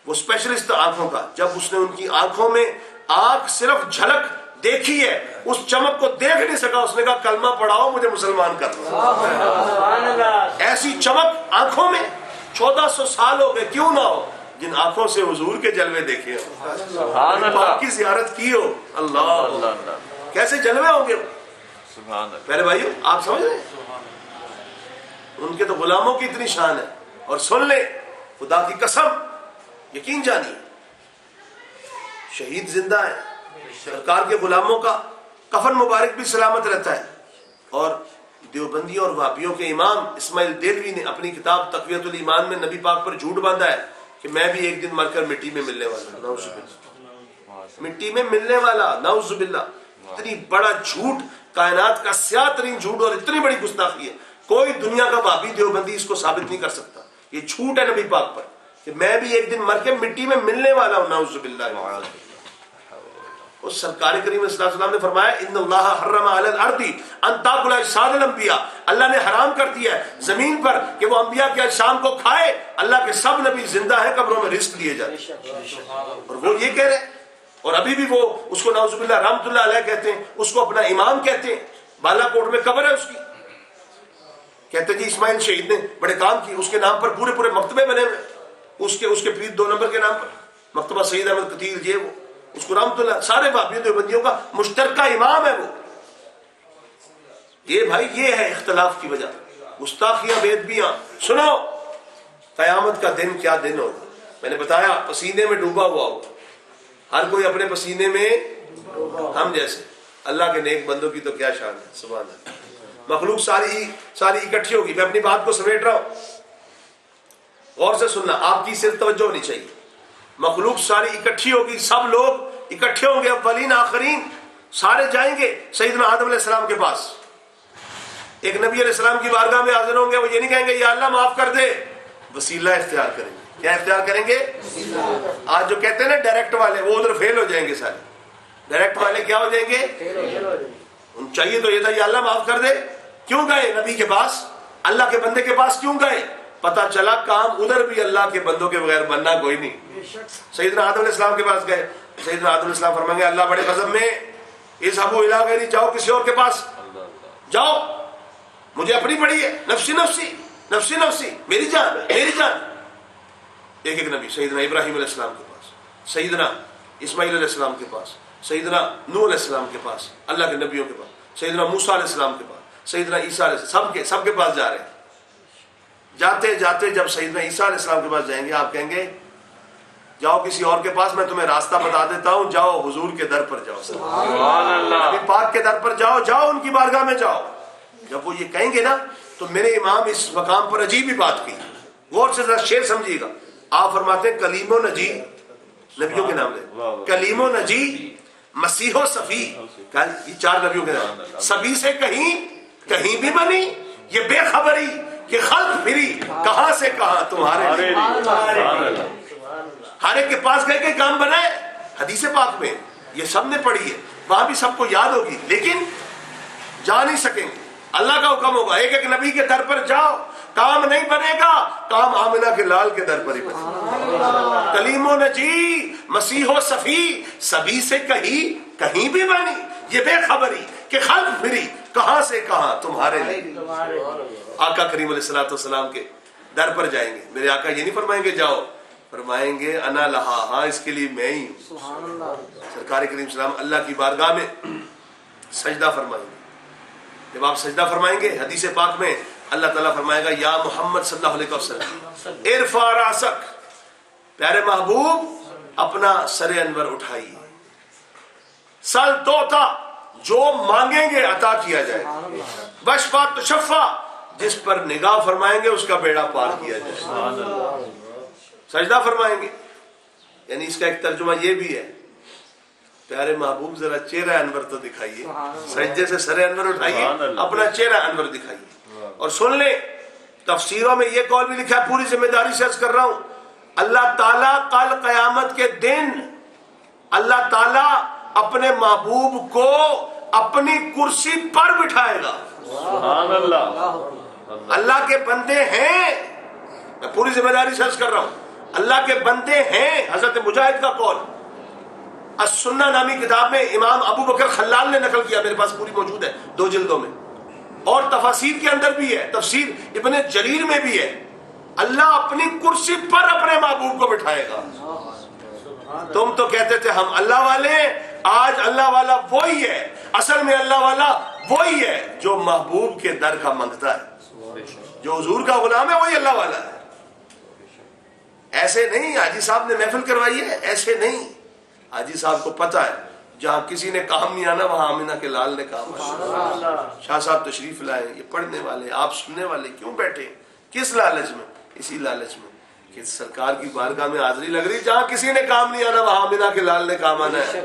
وہ اسپیشلسٹ تھا آنکھوں کا. جب اس نے ان کی آنکھوں میں آنکھ صرف جھلک دیکھی ہے، اس چمک کو دیکھ نہیں سکا، اس نے کہا کلمہ پڑھاؤ مجھے مسلمان کر دو. ایسی چمک آنکھوں میں. 1400 سال ہو گئے، کیوں نہ ہو جن آنکھوں سے حضور کے جلوے دیکھے ہو، پاک کی زیارت کی ہو. اللہ کیسے جلوے ہوں گے میرے بھائیو، آپ سمجھ رہے ہیں؟ ان کے تو غلاموں کی اتنی شان ہے. اور سن لیں، خدا کی قسم یقین جانیے، شہید زندہ ہے، سرکار کے غلاموں کا کفن مبارک بھی سلامت رہتا ہے. اور دیوبندیوں اور وہابیوں کے امام اسماعیل دہلوی نے اپنی کتاب تقویت الایمان میں نبی پاک پر جھوٹ باندھا ہے کہ میں بھی ایک دن مر کر مٹی میں ملنے والا. نعوذ باللہ، مٹی میں ملنے والا، نعوذ باللہ. اتنی بڑا جھوٹ، کائنات کا سیاہ ترین جھوٹ، اور اتنی بڑی گستاخی ہے. کوئی دنیا کا وہابی دیوبندی اس کو ثابت نہیں کر سکتا. یہ جھوٹ ہے نبی پاک پر کہ میں بھی ایک دن مر کے مٹی میں ملنے والا ہوں. نعوذ باللہ. اس سرکار کریم صلی اللہ علیہ وسلم نے فرمایا، ان اللہ حرم علی الارض ان تاکل اجساد الانبیاء، اللہ نے حرام کر دیا ہے زمین پر کہ وہ انبیاء کے اجسام کو کھائے. اللہ کے سب نبی زندہ ہیں، قبروں میں رزق دیے جاتے ہیں. اور وہ یہ کہہ رہے، اور ابھی بھی وہ اس کو نعوذ باللہ رحمۃ اللہ علیہ کہتے ہیں، اس کو اپنا امام کہتے ہیں، بالا کوٹ میں قبر ہے اس کی، کہتے ہیں جی اسماعیل شہید نے بڑے کام کیے، اس کے نام پر پورے پورے مکتبے بنے ہوئے، اس کے پیر 2 نمبر کے نام پر مکتبہ سید احمد قتیل، یہ وہ اس کو رحمۃ اللہ، سارے بابیوں دیوبندیوں کا مشترکہ امام ہے وہ۔ یہ بھائی یہ ہے اختلاف کی وجہ، گستاخیاں بےادبیاں۔ سنو قیامت کا دن کیا دن ہوگا، میں نے بتایا پسینے میں ڈوبا ہوا ہوگا، ہر کوئی اپنے پسینے میں، ہم جیسے اللہ کے نیک بندوں کی تو کیا شان ہے، سبحان اللہ۔ مخلوق ساری اکٹھی ہوگی، میں اپنی بات کو سمیٹ رہا ہوں، غور سے سننا، آپ کی صرف توجہ ہونی چاہیے۔ مخلوق ساری اکٹھی ہوگی، سب لوگ اکٹھے ہوں گے، اولین آخرین، سارے جائیں گے سیدنا آدم علیہ السلام کے پاس، ایک نبی علیہ السلام کی بارگاہ میں حاضر ہوں گے، وہ یہ نہیں کہیں گے یا اللہ معاف کر دے، وسیلہ اختیار کریں گے۔ کیا اختیار کریں گے؟ آج جو کہتے ہیں نا ڈائریکٹ والے، وہ ادھر فیل ہو جائیں گے سارے، ڈائریکٹ والے کیا ہو جائیں گے؟ ان چاہیے تو یہ تھا یا اللہ معاف کر دے، کیوں گئے نبی کے پاس، اللہ کے بندے کے پاس کیوں گئے؟ پتا چلا کام ادھر بھی اللہ کے بندوں کے بغیر بننا کوئی نہیں۔ سیدنا آدم علیہ السلام کے پاس گئے، سیدنا آدم علیہ السلام فرمائیں گے اللہ بڑے غضب میں، اس ابو الہ غیری، جاؤ کسی اور کے پاس جاؤ، مجھے اپنی پڑی ہے، نفسی نفسی نفسی نفسی، میری جان میری جان۔ ایک ایک نبی، سیدنا ابراہیم علیہ السلام کے پاس، سیدنا اسماعیل علیہ السلام کے پاس، سیدنا نوح علیہ السلام کے پاس، اللہ کے نبیوں کے پاس، سیدنا موسیٰ علیہ السلام کے پاس، سیدنا عیسیٰ علیہ السلام، سب کے پاس جا رہے ہیں۔ جاتے جاتے جب سیدنا عیسیٰ علیہ السلام کے پاس جائیں گے، آپ کہیں گے جاؤ کسی اور کے پاس، میں تمہیں راستہ بتا دیتا ہوں، جاؤ حضور کے در پر جاؤ، سبحان اللہ، نبی پاک کے در پر جاؤ، جاؤ ان کی بارگاہ میں جاؤ۔ جب وہ یہ کہیں گے نا تو میرے امام اس مقام پر عجیب ہی بات کی، غور سے ذرا شعر سمجھیے گا۔ آپ فرماتے ہیں کلیم و نجی، نبیوں کے نام لے، کلیم و نجی، مسیح و صفی، یہ 4 نبیوں کے نام، سبھی سے کہیں بھی بنی یہ بے خبری کہ خلق پھری کہاں سے کہاں تمہارے، ہر ایک کے پاس گئے کہ کام بنائے، حدیث پاک میں یہ سب نے پڑھی ہے، وہاں بھی سب کو یاد ہوگی، لیکن جا نہیں سکیں گے، اللہ کا حکم ہوگا ایک ایک نبی کے در پر جاؤ، کام نہیں بنے گا، کام آمنہ کے لال کے در پر ہی بنے گا۔ کلیم و نجی، مسیح و صفی، سبھی سے کہیں بھی بنی یہ بے خبری کہ خلق پھری کہاں سے کہاں تمہارے لیے۔ آقا کریم علیہ الصلوۃ والسلام کے در پر جائیں گے، میرے آقا یہ نہیں فرمائیں گے جاؤ، فرمائیں گے انا لہا، ہاں اس کے لیے میں ہی ہوں۔ سرکار کریم سلام اللہ کی بارگاہ میں سجدہ فرمائیں گے، جب آپ سجدہ فرمائیں گے حدیث پاک میں اللہ تعالیٰ فرمائے گا یا محمد صلی اللہ علیہ وسلم ارفع راسک، پیارے محبوب اپنا سر انور اٹھائیے، سل توتا، جو مانگیں گے عطا کیا جائے، بشفا تشفا، جس پر نگاہ فرمائیں گے اس کا بیڑا پار کیا جائے۔ سجدہ فرمائیں گے، یعنی اس کا ایک ترجمہ یہ بھی ہے، پیارے محبوب ذرا چہرہ انور تو دکھائیے، سجدے سے سر انور اٹھائیے، اپنا چہرہ انور دکھائیے۔ اور سن لیں تفسیروں میں یہ قول بھی لکھا ہے، پوری ذمہ داری سے عرض کر رہا ہوں، اللہ تعالیٰ کل قیامت کے دن اللہ تعالیٰ اپنے محبوب کو اپنی کرسی پر بٹھائے گا۔ سبحان اللہ، اللہ کے بندے ہیں، میں پوری ذمہ داری سے عرض کر رہا ہوں، اللہ کے بندے ہیں۔ حضرت مجاہد کا قول السنہ نامی کتاب میں امام ابو بکر خلال نے نقل کیا، میرے پاس پوری موجود ہے 2 جلدوں میں، اور تفاسیر کے اندر بھی ہے، تفسیر ابن جریر میں بھی ہے، اللہ اپنی کرسی پر اپنے محبوب کو بٹھائے گا۔ تم تو کہتے تھے ہم اللہ والے ہیں، آج اللہ والا وہی ہے، اصل میں اللہ والا وہی ہے جو محبوب کے در کا منگتا ہے، جو حضور کا غلام ہے وہی اللہ والا ہے۔ ایسے نہیں حاجی صاحب نے محفل کروائی ہے، ایسے نہیں، حاجی صاحب کو پتہ ہے جہاں کسی نے کام نہیں آنا وہاں آمینہ کے لال نے کام آنا۔ شاہ صاحب تشریف لائے، یہ پڑھنے والے، آپ سننے والے کیوں بیٹھے، کس لالچ میں؟ اسی لالچ میں کہ سرکار کی بارگاہ میں حاضری لگ رہی، جہاں کسی نے کام نہیں آنا وہاں آمینہ کے لال نے کام آنا ہے،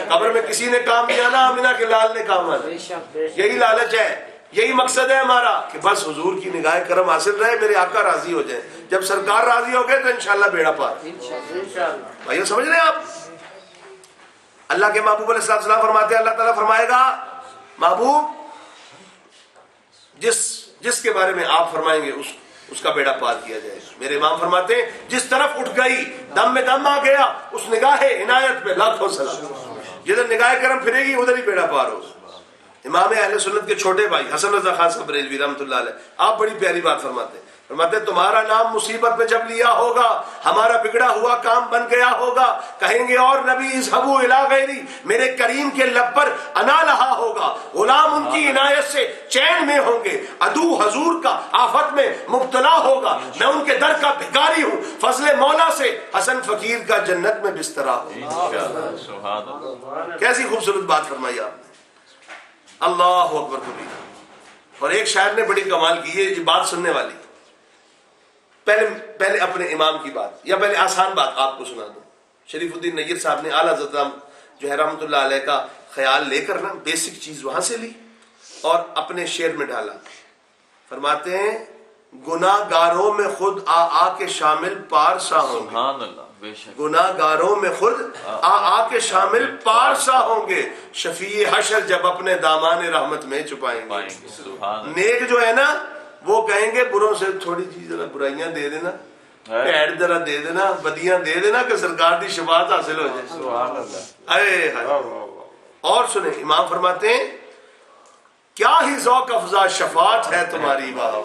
قبر میں کسی نے کام نہیں آنا آمینہ کے لال نے کام آنا ہے۔ یہی لالچ ہے، یہی مقصد ہے ہمارا کہ بس حضور کی نگاہ کرم حاصل رہے، میرے آقا راضی ہو جائیں، جب سرکار راضی ہو گئے تو انشاءاللہ بیڑا پار۔ بھائیو سمجھ رہے ہیں آپ؟ اللہ کے محبوب علیہ السلام فرماتے ہیں، اللہ تعالیٰ فرمائے گا محبوب جس کے بارے میں آپ فرمائیں گے اس کا بیڑا پار کیا جائے. میرے امام فرماتے ہیں جس طرف اٹھ گئی دم میں دم آ گیا اس نگاہ عنایت پہ لاکھوں سلام. جدھر نگاہ کرم پھرے گی ادھر ہی بیڑا پار ہو. امام اہل سنت کے چھوٹے بھائی حسن رضا خان صاحب بریلوی رحمۃ اللہ علیہ آپ بڑی پیاری بات فرماتے ہیں. فرماتے تمہارا نام مصیبت میں جب لیا ہوگا ہمارا بگڑا ہوا کام بن گیا ہوگا. کہیں گے اور نبی اذهبوا الی غیری میرے کریم کے لب پر انا لہا ہوگا. غلام ان کی عنایت سے چین میں ہوں گے. عدو حضور کا آفت میں مبتلا ہوگا. میں ان کے در کا بھکاری ہوں. فضل مولا سے حسن فقیر کا جنت میں بسترا ہو. کیسی خوبصورت بات فرمائی آپ نے. اللہ اکبر کبیر. اور ایک شاعر نے بڑی کمال کی ہے یہ بات سننے والی. پہلے اپنے امام کی بات یا پہلے آسان بات آپ کو سنا دوں. شریف الدین نیر صاحب نے اعلیٰ حضرت جو ہے رحمۃ اللہ علیہ کا خیال لے کر نا بیسک چیز وہاں سے لی اور اپنے شعر میں ڈالا. فرماتے ہیں گناہ گاروں میں خود آ کے شامل پارسا ہوں گے. گناہ گاروں میں خود آ کے شامل پارسا ہوں گے. شفیع حشر جب اپنے دامان رحمت میں چھپائیں گے. نیک جو ہے نا وہ کہیں گے بروں سے تھوڑی چیز ذرا برائیاں دے دینا پیڑ ذرا دے دینا بدیاں دے دینا کہ سرکار دی شفاعت حاصل ہو جائے. اور سنیں امام فرماتے ہیں کیا ہی ذوق افزا شفاعت ہے تمہاری. واہ.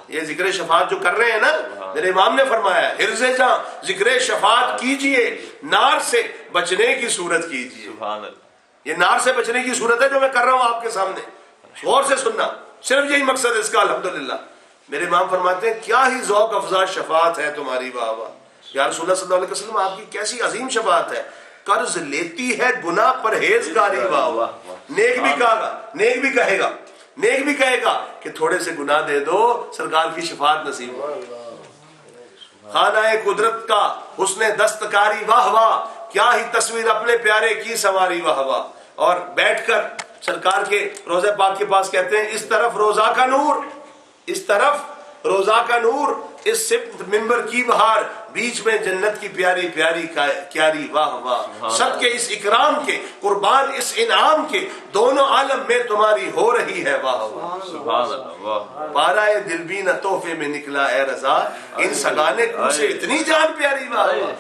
یہ ذکر شفاعت جو کر رہے ہیں نا میرے امام نے فرمایا حرز جاں ذکر شفاعت کیجئے نار سے بچنے کی صورت کیجئے. یہ نار سے بچنے کی صورت ہے جو میں کر رہا ہوں آپ کے سامنے. غور سے سننا صرف یہی مقصد ہے اس کا. الحمدللہ میرے امام فرماتے ہیں کیا ہی ذوق افزا شفاعت ہے تمہاری. واہ واہ. یا رسول اللہ صلی اللہ علیہ وسلم آپ کی کیسی عظیم شفاعت ہے. قرض لیتی ہے گناہ پرہیزگاری. واہ واہ. نیک بھی کہے گا کہ تھوڑے سے گناہ دے دو سرکار کی شفاعت نصیب ہو. خانہ قدرت کا حسن دستکاری. واہ واہ. کیا ہی تصویر اپنے پیارے کی سواری. واہ واہ. اور بیٹھ کر سرکار کے روضہ پاک کے پاس کہتے ہیں اس طرف روزہ کا نور اس طرف روزہ کا نور اس سبت منبر کی بہار بیچ میں جنت کی پیاری پیاری کیاری. واہ واہ. سب کے اس اکرام کے قربان اس انعام کے دونوں عالم میں تمہاری ہو رہی ہے. واہ واہ. سبحان اللہ. پارائے دل بھی نہ تحفے میں نکلا اے رضا ان سگانے کو سے اتنی جان پیاری. واہ واہ.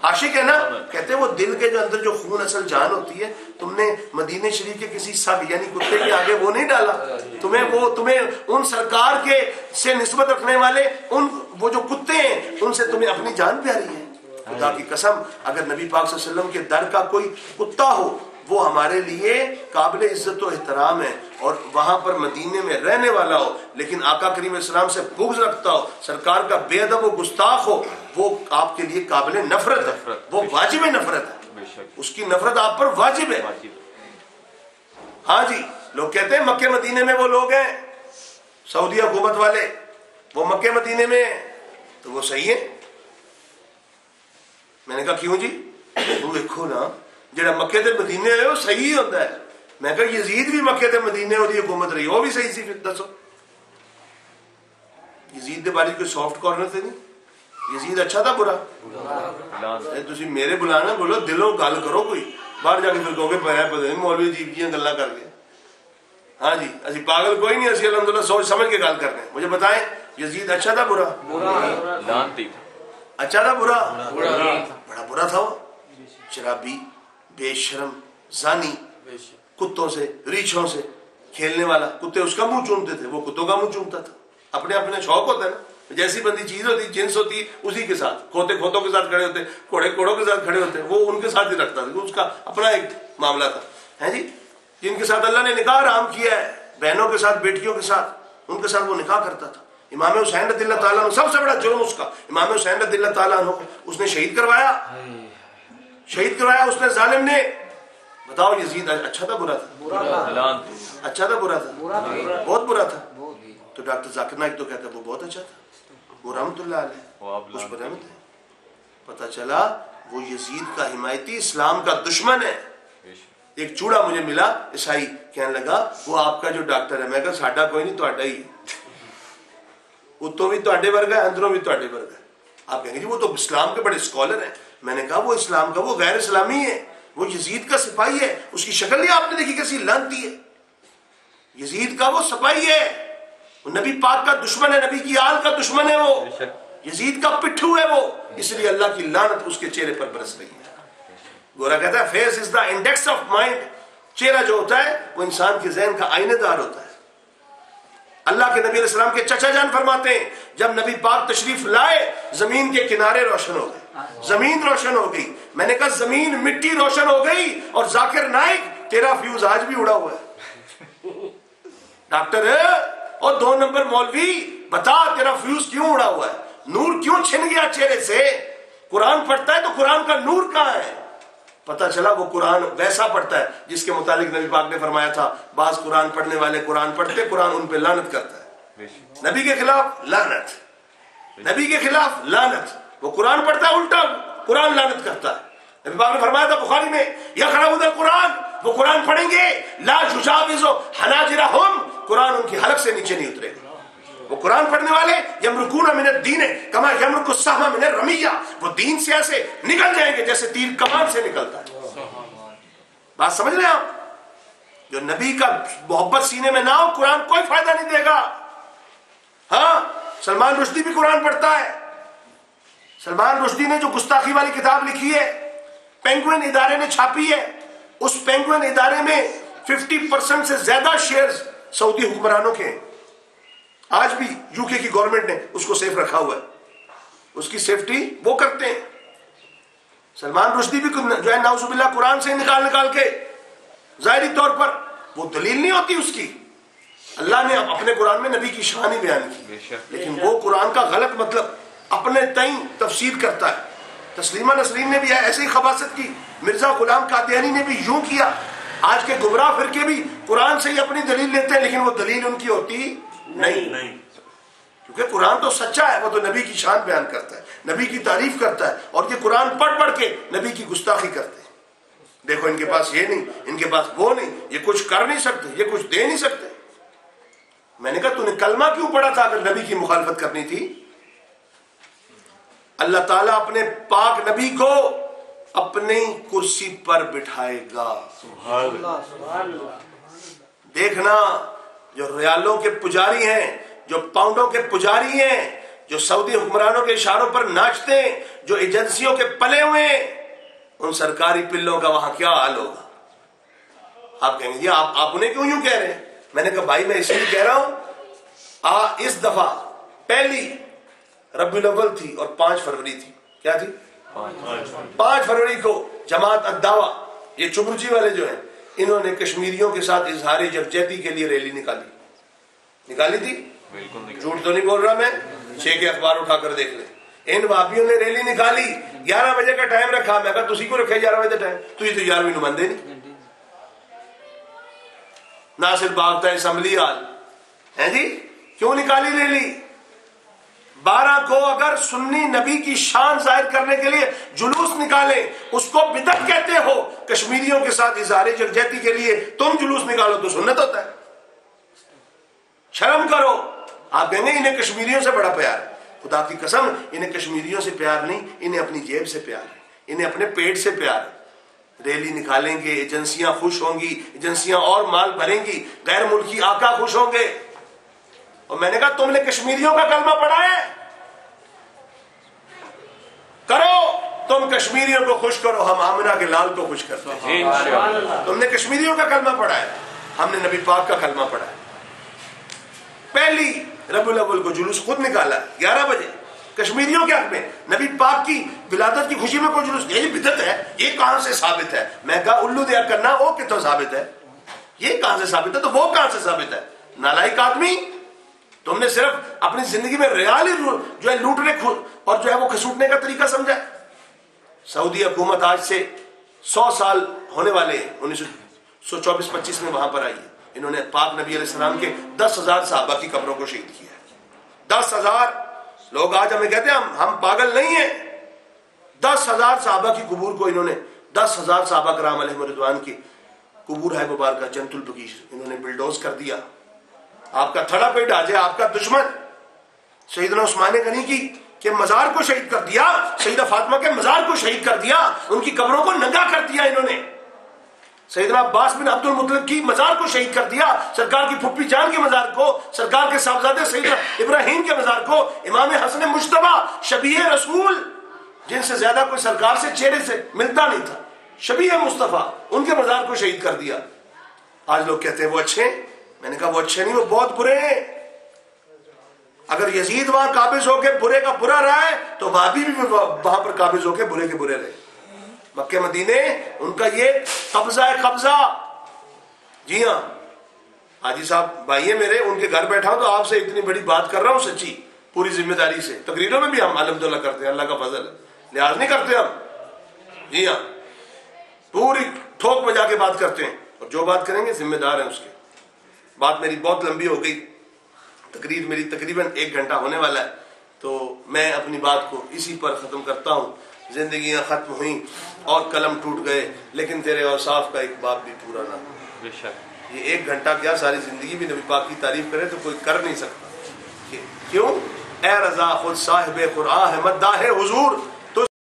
عاشق ہے نا کہتے ہیں وہ دل کے جو اندر جو خون اصل جان ہوتی ہے تم نے مدینے شریف کے کسی سگ یعنی کتے کے آگے وہ نہیں ڈالا. تمہیں ان سرکار کے سے نسبت رکھنے والے وہ جو کتے ہیں ان سے تمہیں اپنی جان پیاری ہے. خدا کی قسم اگر نبی پاک صلی اللہ علیہ وسلم کے در کا کوئی کتا ہو وہ ہمارے لیے قابل عزت و احترام ہے. اور وہاں پر مدینے میں رہنے والا ہو لیکن آقا کریم السلام سے بغض رکھتا ہو سرکار کا بے ادب و گستاخ ہو وہ آپ کے لیے قابل نفرت ہے. وہ واجب نفرت ہے. اس کی نفرت آپ پر واجب ہے. ہاں جی لوگ کہتے ہیں مکے مدینے میں وہ لوگ ہیں سعودی حکومت والے وہ مکے مدینے میں تو وہ صحیح ہے. میں نے کہا کیوں جی. وہ دیکھو نا جڑا مکے تے مدینے ہے وہ صحیح ہوتا ہے. میں کہا یزید بھی مکے تے مدینے دی حکومت رہی وہ بھی صحیح سی. پھر دسو یزید دے بارے کوئی سافٹ کارنر تھے نہیں. یزید اچھا تھا برا تسی میرے بلانا بولو دلوں گل کرو کوئی باہر جا کے پھر کہو گے پتہ نہیں مولوی عجیب جی گلاں کر کے. ہاں جی اسی پاگل کوئی نہیں. اسی الحمدللہ سوچ سمجھ کے گل کر رہے ہیں. مجھے بتائیں یزید اچھا تھا برا. اچھا تھا برا. بڑا برا تھا وہ. شرابی بے شرم زانی کتوں سے ریچھوں سے کھیلنے والا. کتے اس کا منہ چومتے تھے وہ کتوں کا منہ چومتا تھا. اپنے اپنے شوق ہوتا ہے نا جیسی بندی چیز ہوتی جنس ہوتی اسی کے ساتھ. کھوتے کھوتوں کے ساتھ کھڑے ہوتے گھوڑے گھوڑوں کے ساتھ کھڑے ہوتے وہ ان کے ساتھ ہی رکھتا تھا. اس کا اپنا ایک معاملہ تھا. ہے جی جن کے ساتھ اللہ نے نکاح حرام کیا ہے بہنوں کے ساتھ بیٹیوں کے ساتھ ان کے ساتھ وہ نکاح کرتا تھا. امام حسین رضی اللہ تعالیٰ عنہ سب سے بڑا جرم اس کا امام حسین رضی اللہ تعالیٰ عنہ اس نے شہید کروایا اس نے ظالم نے. بتاؤ یزید اچھا تھا برا تھا. اچھا تھا برا تھا. بہت برا تھا. تو ڈاکٹر ذاکر نائک تو کہتا ہے وہ بہت اچھا تھا. وہ رحمت اللہ علیہ اس پر رحمت ہے. پتہ چلا وہ یزید کا حمایتی اسلام کا دشمن ہے. ایک چوڑا مجھے ملا عیسائی کہنے لگا وہ آپ کا جو ڈاکٹر ہے. میں کہا ساڈا کوئی نہیں تہاڈا ہی. اتوں بھی تہاڈے ورگا ہے اندروں بھی تہاڈے ورگا ہے. آپ کہیں گے جی وہ تو اسلام کے بڑے اسکالر ہیں. میں نے کہا وہ اسلام کا وہ غیر اسلامی ہے. وہ یزید کا سپاہی ہے. اس کی شکل نہیں آپ نے دیکھی کیسی لانتی ہے. یزید کا وہ سپاہی ہے نبی پاک کا دشمن ہے، نبی کی آل کا دشمن ہے، وہ یزید کا پٹھو ہے وہ، اس لیے اللہ کی لعنت اس کے چہرے پر برس رہی ہے۔ گورا کہتا ہے face is the index of mind, چہرہ جو ہوتا ہے وہ انسان کے ذہن کا آئینہ دار ہوتا ہے۔ اللہ کے نبی علیہ السلام کے چچا جان فرماتے ہیں جب نبی پاک تشریف لائے زمین کے کنارے روشن ہو گئے، زمین روشن ہو گئی۔ میں نے کہا زمین مٹی روشن ہو گئی اور ذاکر نائک تیرا فیوز آج بھی اڑا ہوا ہے۔ ڈاکٹر اور 2 نمبر مولوی بتا تیرا فیوز کیوں اڑا ہوا ہے، نور کیوں چھن گیا چہرے سے؟ قرآن پڑھتا ہے تو قرآن کا نور کہاں ہے؟ پتہ چلا وہ قرآن ویسا پڑھتا ہے جس کے متعلق نبی پاک نے فرمایا تھا بعض قرآن پڑھنے والے قرآن پڑھتے قرآن ان پہ لعنت کرتا ہے، نبی کے خلاف لعنت، نبی کے خلاف لعنت۔ وہ قرآن پڑھتا ہے الٹا قرآن لعنت کرتا ہے۔ نبی پاک نے فرمایا تھا بخاری میں یقرؤون القرآن، وہ قرآن پڑھیں گے لا یجاوز حناجرہم، قرآن ان کی حلق سے نیچے نہیں اترے گا۔ وہ قرآن پڑھنے والے یمرکون من الدین کما یمرک السهم من الرمیہ، وہ دین سے ایسے نکل جائیں گے جیسے تیر کمان سے نکلتا ہے۔ بات سمجھ رہے ہیں آپ؟ جو نبی کا محبت سینے میں نہ ہو قرآن کوئی فائدہ نہیں دے گا۔ ہاں سلمان رشدی بھی قرآن پڑھتا ہے۔ سلمان رشدی نے جو گستاخی والی کتاب لکھی ہے پینگوئن ادارے نے چھاپی ہے، اس پینگوئن ادارے میں 50% سے زیادہ شیئرز سعودی حکمرانوں کے ہیں۔ آج بھی یو کے کی گورنمنٹ نے اس کو سیف رکھا ہوا ہے، اس کی سیفٹی وہ کرتے ہیں۔ سلمان رشدی بھی جو ہے نعوذ باللہ قرآن سے نکال کے ظاہری طور پر وہ دلیل نہیں ہوتی اس کی، اللہ نے اپنے قرآن میں نبی کی شان ہی بیان کی، لیکن وہ قرآن کا غلط مطلب اپنے تئیں تفسیر کرتا ہے۔ تسلیمہ نسرین نے بھی ایسے ہی خباثت کی، مرزا غلام قادیانی نے بھی یوں کیا۔ آج کے گمراہ فرقے بھی قرآن سے ہی اپنی دلیل لیتے ہیں لیکن وہ دلیل ان کی ہوتی نہیں، کیونکہ قرآن تو سچا ہے، وہ تو نبی کی شان بیان کرتا ہے، نبی کی تعریف کرتا ہے، اور یہ قرآن پڑھ کے نبی کی گستاخی کرتے ہیں۔ دیکھو ان کے پاس یہ نہیں، ان کے پاس وہ نہیں، یہ کچھ کر نہیں سکتے، یہ کچھ دے نہیں سکتے۔ میں نے کہا تو نے کلمہ کیوں پڑھا تھا اگر نبی کی مخالفت کرنی تھی؟ اللہ تعالیٰ اپنے پاک نبی کو اپنی کرسی پر بٹھائے گا۔ دیکھنا جو ریالوں کے پجاری ہیں، جو پاؤنڈوں کے پجاری ہیں، جو سعودی حکمرانوں کے اشاروں پر ناچتے ہیں، جو ایجنسیوں کے پلے ہوئے ہیں، ان سرکاری پلوں کا وہاں کیا حال ہوگا؟ آپ کہیں گے یہ آپ انہیں کیوں یوں کہہ رہے ہیں؟ میں نے کہا بھائی میں اس لیے کہہ رہا ہوں اس دفعہ پہلی ربیع الاول تھی اور 5 فروری تھی، کیا تھی؟ 5 فروری کو جماعت الدعوہ یہ چبرجی والے جو ہیں انہوں نے کشمیریوں کے ساتھ اظہار یکجہتی کے لیے ریلی نکالی تھی، جھوٹ تو نہیں بول رہا میں، 6 کے اخبار اٹھا کر دیکھ لیں۔ ان وہابیوں نے ریلی نکالی، 11 بجے کا ٹائم رکھا، میں کہا تسی کو رکھے 11 بجے ٹائم، تو یہ تو 11ویں نمائندے نہیں۔ ناصر باغ تھا اسمبلی ہال ہے جی، کیوں نکالی ریلی؟ 12 کو اگر سنی نبی کی شان ظاہر کرنے کے لیے جلوس نکالے اس کو بدعت کہتے ہو، کشمیریوں کے ساتھ اظہار یکجہتی کے لیے تم جلوس نکالو تو سنت ہوتا ہے؟ شرم کرو۔ آپ کہیں گے انہیں کشمیریوں سے بڑا پیار ہے، خدا کی قسم انہیں کشمیریوں سے پیار نہیں، انہیں اپنی جیب سے پیار ہے، انہیں اپنے پیٹ سے پیار ہے۔ ریلی نکالیں گے، ایجنسیاں خوش ہوں گی، ایجنسیاں اور مال بھریں گی، غیر ملکی آقا خوش ہوں گے۔ اور میں نے کہا تم نے کشمیریوں کا کلمہ پڑھا ہے؟ کرو، تم کشمیریوں کو خوش کرو، ہم آمنہ کے لال کو خوش کرتے ہیں۔ تم نے کشمیریوں کا کلمہ پڑھا ہے، ہم نے نبی پاک کا کلمہ پڑھا ہے۔ پہلی ربیع الاول کو جلوس خود نکالا 11 بجے کشمیریوں کے حق میں، نبی پاک کی ولادت کی خوشی میں کوئی جلوس، یہ بدعت ہے، یہ کہاں سے ثابت ہے؟ میں کہا الو دیا کرنا، وہ کتوں ثابت ہے؟ یہ کہاں سے ثابت ہے تو وہ کہاں سے ثابت ہے؟ نالائق آدمی، تم نے صرف اپنی زندگی میں ریال جو ہے لوٹنے اور جو ہے وہ کھسوٹنے کا طریقہ سمجھا۔ سعودی حکومت آج سے 100 سال ہونے والے ہیں، 1924-25 میں وہاں پر آئی ہے، انہوں نے پاک نبی علیہ السلام کے 10,000 صحابہ کی قبروں کو شہید کیا ہے۔ 10,000 لوگ آج ہمیں کہتے ہیں ہم پاگل نہیں ہیں، 10,000 صحابہ کی قبور کو انہوں نے 10,000 صحابہ کرام علیہم رضوان کی قبور ہے مبارکہ جنت البقیع انہوں نے بلڈوز کر دیا۔ آپ کا تھڑا پیٹ آ جائے، آپ کا دشمن سیدنا عثمان غنی کی کے مزار کو شہید کر دیا، سیدہ فاطمہ کے مزار کو شہید کر دیا، ان کی قبروں کو ننگا کر دیا انہوں نے۔ سیدنا عباس بن عبد المطلب کی مزار کو شہید کر دیا، سرکار کی پھپھی جان کے مزار کو، سرکار کے صاحبزادے سیدنا ابراہیم کے مزار کو، امام حسن مجتبی شبیہ رسول جن سے زیادہ کوئی سرکار سے چہرے سے ملتا نہیں تھا، شبیہ مصطفیٰ، ان کے مزار کو شہید کر دیا۔ آج لوگ کہتے ہیں وہ اچھے ہیں، میں نے کہا وہ اچھے نہیں، وہ بہت برے ہیں۔ اگر یزید وہاں قابض ہو کے برے کا برا رہا ہے تو بھابی بھی وہاں پر قابض ہو کے برے کے برے رہے۔ مکہ مدینے ان کا یہ قبضہ ہے، قبضہ۔ جی ہاں حاجی صاحب بھائی ہیں میرے، ان کے گھر بیٹھا ہوں تو آپ سے اتنی بڑی بات کر رہا ہوں سچی پوری ذمہ داری سے۔ تقریروں میں بھی ہم الحمدللہ کرتے ہیں، اللہ کا فضل ہے، لحاظ نہیں کرتے ہم۔ جی ہاں پوری ٹھوک بجا کے بات کرتے ہیں، اور جو بات کریں گے ذمہ دار ہیں اس کے۔ بات میری بہت لمبی ہو گئی، تقریر میری تقریباً 1 گھنٹہ ہونے والا ہے، تو میں اپنی بات کو اسی پر ختم کرتا ہوں۔ زندگیاں ختم ہوئیں اور قلم ٹوٹ گئے، لیکن تیرے اوصاف کا ایک باب بھی پورا نہ ہوا۔ بے شک یہ 1 گھنٹہ کیا، ساری زندگی بھی نبی پاک کی تعریف کرے تو کوئی کر نہیں سکتا۔ کیوں؟ اے رضا خود صاحب قرآن ہے مداح حضور،